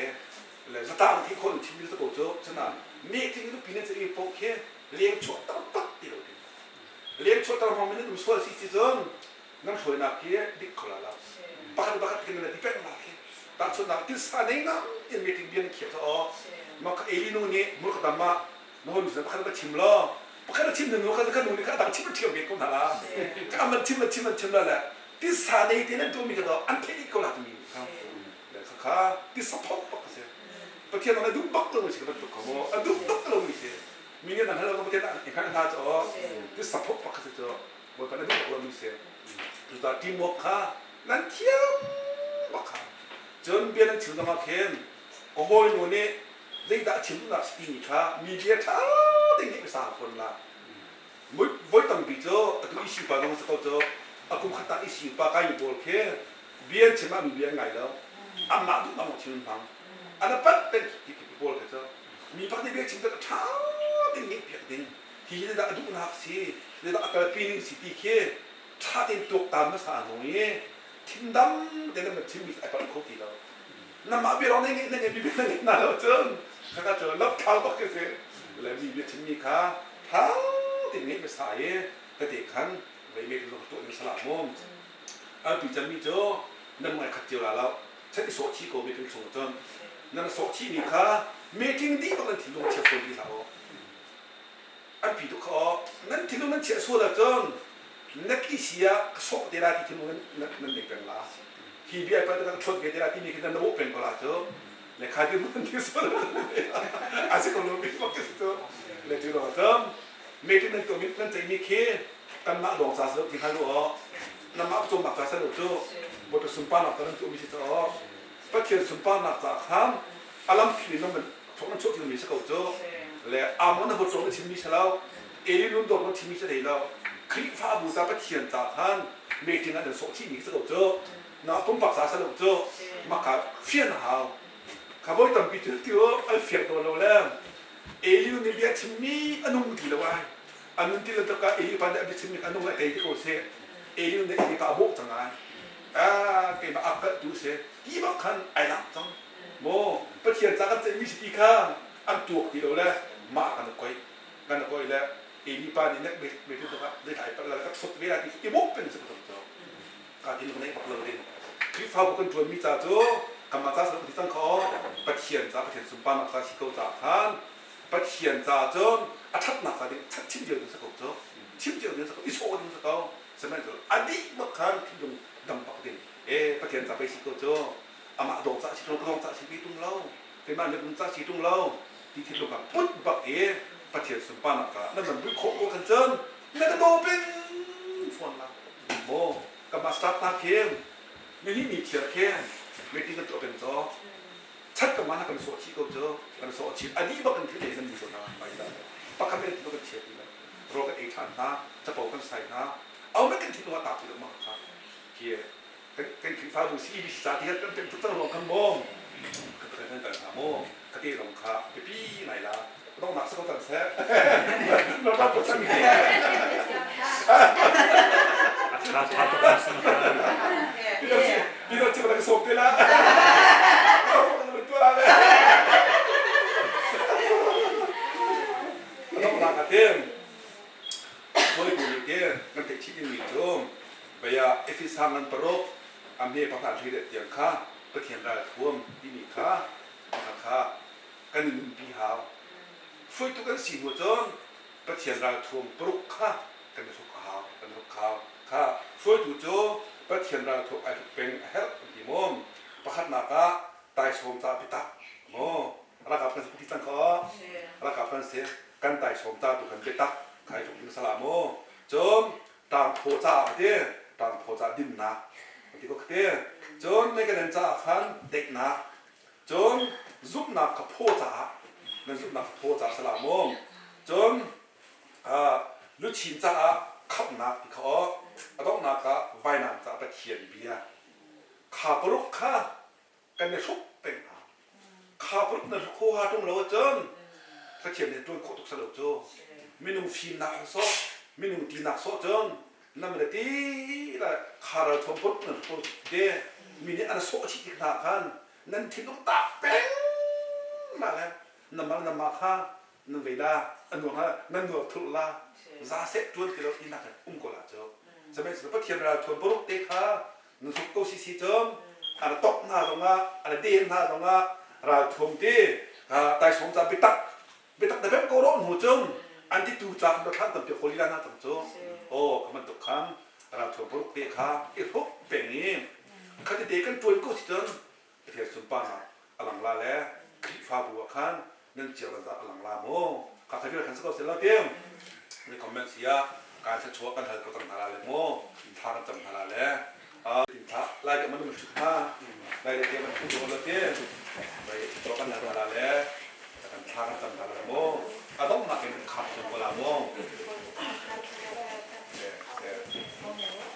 เลยสตาร์ที่คนชิมดิบกูโจ้ฉะนั้นเมฆที่ลูกปีนั้นจะมีโปรเคเลี้ยงชั่วตั้งปักตีเราดิเลี้ยงชั่วตั้งห้องมันดูสวยสิจนนั่งสวยนักเกี้ยดิบขลาละปักกันเลยดิบเป็นนักเกี้ยตั้งส่วนนักที่สานเองนะยังเมฆที่เบียนเขียนอ๋อมาเอลิโน่นี่มุขดำมาโน่นสิปักกันชิมล้อปักกันชิมหนึ่งมุขกันนู่นนี่กันต่างชิมเที่ยวเบียดกันละก็มันชิมแล้วแหละที่สานเองที่นั่นตัวมีกันต่ออันเทนิคก็ละตัวมีครับเลยข้าที่สะพกปักเสียประเทศเราดูบักตัวมันสิกันตัวเขาบอกดูบักตัวมันสิมีเงินนั่นเราประเทศนั้นอีกครั้งน่าจะอ๋อที่สะพกปักเสียจ่อบอกกันดูบักตัวมันสิจุดที่มวกข้านั่นเที่ยว 전 비는 증정한 캔 어머니 눈에 내가 증정한 스피니까 미디어 다 땡기 사건라 뭐 땅 비죠 그 이슈 받아서 거죠 아kum kata isi pakai bolke biar cuma biar ngai lo amma tu mau cium bang ada pat pen di bolke so mi pak ni biar cuma ta ding ni biar ding hi ni da du nak si ni da akal pining si ti ke ta ding tok tam sa no ye tim dam de na tim mi ai pa ko ti lo na ma biar on ni bi bi na lo chen ka cho lop thao bak ke se le mi biar tim mi ka ta ding ni sa ye ka de kan vậy mình dùng tụi mình sẽ làm mồm, anh bị chấn mi cho, nên mọi khắc chiều là lâu, chắc cái số chi của mình cũng số chân, nên số chi mình khá, mấy kinh đi bằng thì luôn chia số đi sao, anh bị tụi họ, nên thì luôn chia số là chân, nên cái gì á, số để ra thì luôn nên địnhเป็นlà, khi bây giờ cái số để ra thì mình cái nó bộเป็นก็là chứ,เลยkhaiที่มันที่สุดอาจจะคนรู้ไม่รู้กี่สุดเลยที่เราทำmấy cáiนั้นตัวmìnhนั่นใจมีแค่กันมาดองซาเสที่ให้รู้อ๋อน้ำมาจมบักซาเสรู้จู่บทสุนปานักตอนนั้นตัวมีสิทธิ์อ๋อพระเขียนสุนปานักจากข้ามอารมณ์ผิดนั่นมันทุกนั้นโชคที่มีสักจู่และอามันนั้นบทสวดที่มีเสแล้วเอลินุ่นดอกนั้นที่มีเสแล้วคลิปฟ้าบูชาพระเขียนจากข้ามเมติงอันนั้นโชคที่มีสักจู่น้ำผมบักซาเสรู้จู่มาขับเฟียนหาวขับรถตั้งปีเดียวไอ้เฟียนตัวเราแล้วเอลินุ่นนี่เบียดที่มีอนุมุติละวายอันนั้นที่เราต้องการเอลิปันได้เป็นสิ่งอันนู้นอะไรที่เขาเสียเอลิเนี่ยเอลิกาบุกจังไงเกี่ยวกับอักดูเสียที่บางครั้งไอ้นักจังโม่ประเทศจากกันจะมีสิ่งข้างอันตัวที่เราเลยมากันก้อยแล้วเอลิปันเนี่ยไม่รู้ตัวได้ถ่ายไปแล้วก็สุดเวลาที่อีบุกเป็นสิ่งต่างๆการที่เราเนี่ยบอกเราเลยคือฟ้าบุกกันจวนมีจ่าจูกรรมการสำนักที่ตั้งเขาประเทศจากประเทศสุพรรณบุรีเขาจากท่านประเทศจากจนอาทัดนักการทัดชิมเดียวถึงสักคนชิมเดียวถึงสักคนอีโซ่ถึงสักคนสมัยนั้นอดีตเมื่อครั้งที่ยังดำปักดินประเทศจากไปสิโกโจอามาดองจากสิตรงดองจากชีวิตตรงเราเป็นบ้านเรื่องจากชีวิตตรงเราที่ที่เราแบบปุ๊บปักประเทศสุพรรณบุรีนั่นมันวิเคราะห์กันจนนั่นก็โดนเป็นฝนละโม่กับมาสตาร์ทเพียงไม่มีเทียร์แค่ไม่ตีกันตัวเป็นจอชัดกับมันกันโซชีก็เจอกันโซชีอันนี้บอกกันที่ไหนกันดีกว่าไปได้ปากกันไม่ได้ที่เราเชียร์ดีเลยเราก็เอกทันนะจะบอกกันใส่นะเอาไม่กันที่เราตัดที่เรามาครับเฮียกันคือฟ้าดูซีบิสตาที่กันเป็นทุกตั้งรองกันมองกันเป็นตั้งแต่หาโมกันที่รองคาไปพี่ไหนล่ะต้องหนักสักตั้งแท้เราต้องตั้งเฮียพี่เราจะมาส่งไปละต้องรักกันเต็มคนที่อยู่เต็มมันติดชิ้นมีจมไปยาเอฟิสังนันปรกอเมริกาที่เด็ดอย่างข้าประเทศราท่วมที่มีข้าข้ากันหนึ่งปีหาวช่วยทุกคนสิ่งหัวจนประเทศราท่วมปรุกข้ากันสุขหาวกันสุขหาวข้าช่วยทุกโจประเทศราท่วมไอ้ทุกเป็นเฮลที่มุมประคัดนักะตายสมตาปิตาโมรักกับเป็นที่ตั้งข้อรักกับเป็นเสียกันตายสมตาตุกันปิตาใครถูกยิงสลามโมจมตามโพจ่าเดียตามโพจ่าดินนะบางทีก็เดียจมในกันจ่าขันเด็กนะจมซุปนักกับโพจ่านั่นซุปนักโพจ่าสลามโมจมลุชินจ่าขับนักที่เขาต้องนักกับไวนักจ่าไปเขียนเบียขาปรุกข้ากันในชุบเป็นข้าปรุกในชุบข้าตรงเราจนถ้าเขียนในตัวโคตรสลบโจไม่นุ่งฟิล์มนักโซ่ไม่นุ่งตีนักโซ่จนนั่นมันตีละข้าเราทำปรุกในชุบเดมีเนี่ยอันโซ่ชิดหนักกันนั่นที่ต้องตัดเป็นมาแล้วนั่นมาข้านั่นเวลาอันนู้นฮะนั่นหนวดทุลาซาเซจวนที่เราตีนักกลาโจสมัยสุดพระเทียนเราทำปรุกเด็กข้านั่นสุกโกซิจมอันตกหน้าตรงนั้นอันเดียนหน้าตรงนั้นเราทำที่ตายสมจะไปตักแต่เพิ่มก็ร้อนหัวจมอันที่ตูจากเราท่านตั้งแต่คนลีลาหน้าตั้งโจโอ้ก็มันตกคำเราทำปลุกเด็กข้าไอ้พวกเป็นงี้ข้าจะเด็กกันตัวก็สิจนเทียนสุนปานะอลังลาแล้วคลิฟ้าบัวขันนั่นเจียวกันจะอลังลาโมข้าขยันขันสักเสร็จแล้วเต็มในคอมเมนต์เสียการชักชวนกันเถอะก็ต้องทาราเลยโมทากันจำทาราแล้วถึงท้าไล่กันมันชุดผ้า Dari dia menunjuk letir, baik cokan dan halale, akan tangan dan halamo, atau makin kapsul kolamo.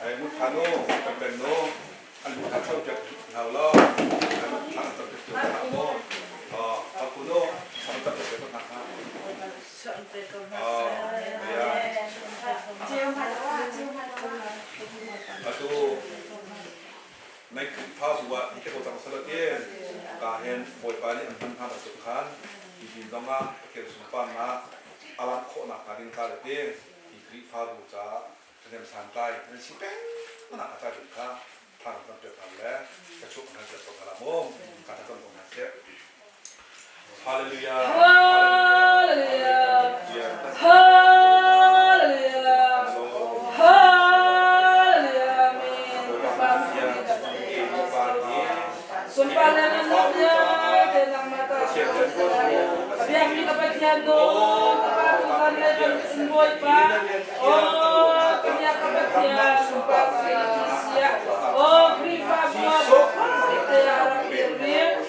Ay mutano, pepeno, al mutano jak naulo, al mutano tak halamo. Aku no, sama tak betul nak. Ya. Atau naik faham buat kita kau tak salah dia, kahen boy pani antan kan atau kan, di dongga kita sempat nak alam kau nak kadin kalau dia, di faham buat dengan santai, dan siapa mana kata dia, faham tak betul lah, kecuali nak jatuh kalamu, kata kan kau nak siap. Haleluya. Haleluya. Haleluya. Haleluya. Sumpah dan namanya tentang mata biar kita bagiano kepatuhan dan semboy pak. Oh, kenyak kebagian sumpah sia. Oh, kripa buah kita harap biar.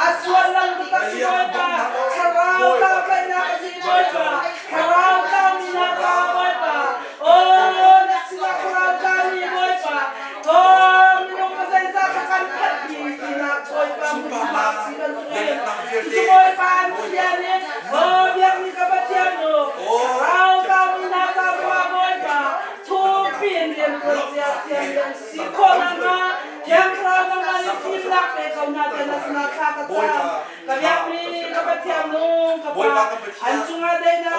Aswalang kita si Boy pa, sarau ka na si Boy pa. sungade na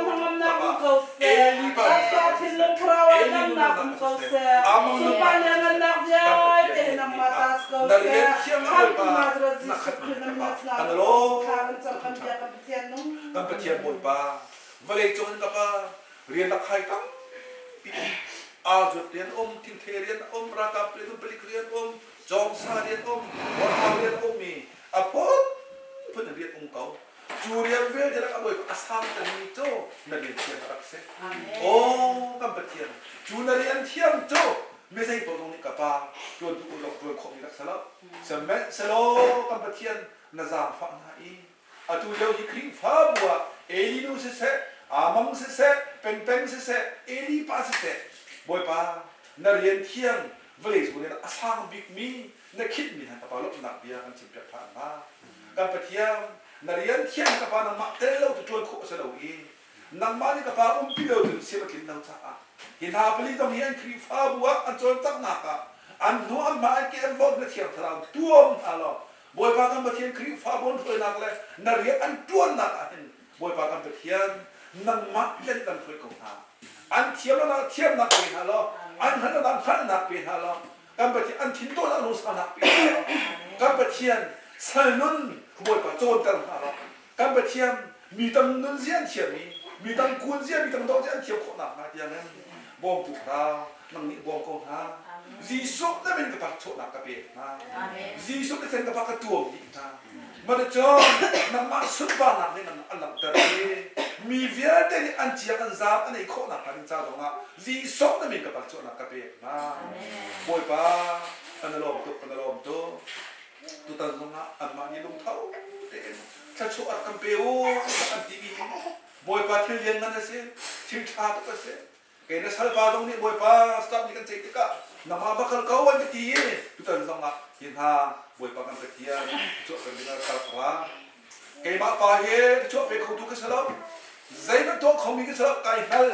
nam na ko se asa tinu prawa na ko se supaya na dia te na matas ko se hat madra zis na masna kan sa kan dia ka petian no kan petian boy pa vale chon ka pa rian na khai tam a jot rian tin the rian raka ple beli rian jong sa rian war rian mi apot pun rian kau Jurian vel dia nak boy asam tani to na rian tian rak se oh kan petian junarian tiang to me sai to ni ka pa to du ko ni rak sala semen selo kan petian na za fa na I atu lo hi kring fa bua elinu se amang se pen se eli pa se boy pa na rian tiang village boy na asang big mi na kid mi na pa lo na bia kan chim pya na kan petian na rian tiang ka pa na ma te lo tu ko sa lo I nang ma ni ka pa pilo tu se ba kin na cha a hin ha pali dom hian kring fa bua an chon tak na ka an no an ma ke an vod na tiang thram tuom alo boy pa kan petian kring fa bon thoi na le na rian an tuon na ka hin boy pa kan petian nang ma len kan thoi ko ha an thiam na pe ha lo an han na pe ha lo kan petian an thin to na no sa na pe kan petian salnon boy pa chon tan ha lo kan petian mi tam nun zian thiam mi tam kun zian mi tam do zian thiam ko na ma dia nan bom tu ra nang ni bom ko ha ji sok na men ka pa chon na ka pe na ji sok na sen ka pa ka tuom di na ma de chon na ma su ba na ni na alam ta mi via de ni an chia kan za an ei ko na ka ni cha do nga ji sok na men ka pa chon na ka pe na boy pa an lo tu tu ta nga an ma ni lung thau de cha chu at kan pe o an ti bi boy pa thil yen na se thil tha ta se ke na sal pa dong ni boy pa stop ni kan che ka na ma ba kal kau an ti ye tu ta nga hin ha boy pa kan pe tia chu kan ni na ka pa ke ma pa ye chu pe khu tu ka salo zai na to khom mi ka salo kai hal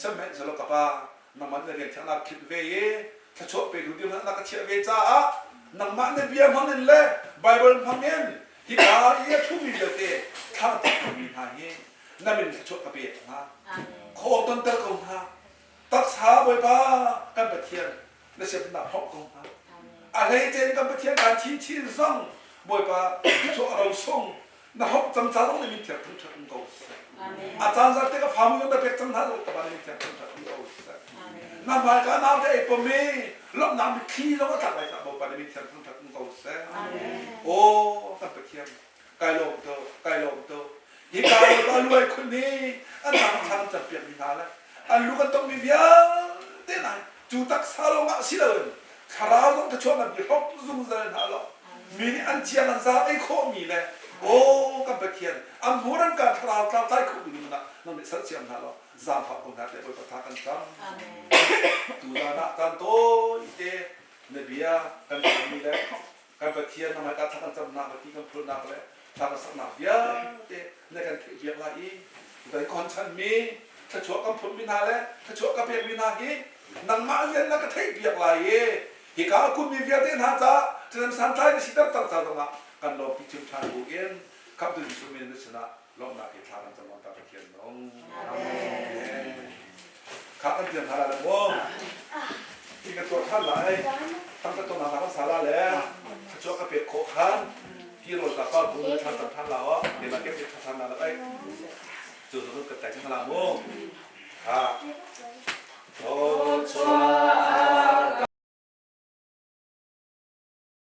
sam me salo ka pa na man na rian thang na khit ve ye ka chu pe du di na ka che ve cha a nang ma na bia mang le bible phang yen hi ka ye thu mi le te tha ta mi ha ye na min ka chu ka pe ha kho ton ta ko ha tak sa boy pa kan pa thian na se na hok ko ha a le chen kan pa thian kan chi song boy pa chu a ro song na hok cham cha dong ni mi thian thum thum ko a chan za te ka pham yo na pe cham na ro ka ba ni thian thum thum ko na ma ka na te po me lo na mi khi lo ka ta ba sa bo pa ni thian thum thum ko se o kan pa thian kai lo to hi ka lo ka luai khun ni an na chang cha pi mi na la an lu kan tong mi via te na chu tak sa lo ma si lo khara lo ta chwa na bi hok zung za na lo mi ni an chia na za ai kho mi le o kan pa thian an muran ka khara ta tai khu mi na no ni sa chiam na lo za fa ko na te bo ta kan tam tu da na kan to ite ne bia kan mi le kan pa thian na ma ka ta kan tam na ba ti kan phul na le ta ka sa na bia te ne kan thi bia la I dai kon chan mi ta chua kan phul mi na le ta chua ka pe mi na hi nang ma len na ka thai bia la ye hi ka ku mi bia te na ta chen san thai ni si ta ta ta ma kan lo pi chim than bu en kap tu su mi ne chana lo na ke tha kan ta ta thian nong amen ka kan thian ha la moที่กระตัวท่านหลายทั้งกระตัวหนาทั้งสาระแล้วช่วยกระเปียกโคขันที่เราตัดก็ดูท่านตัดท่านเราเดี๋ยวมาเก็บท่านเราไอ้จุดนู้นกระแตกท่านเราโม่โอ้ชัว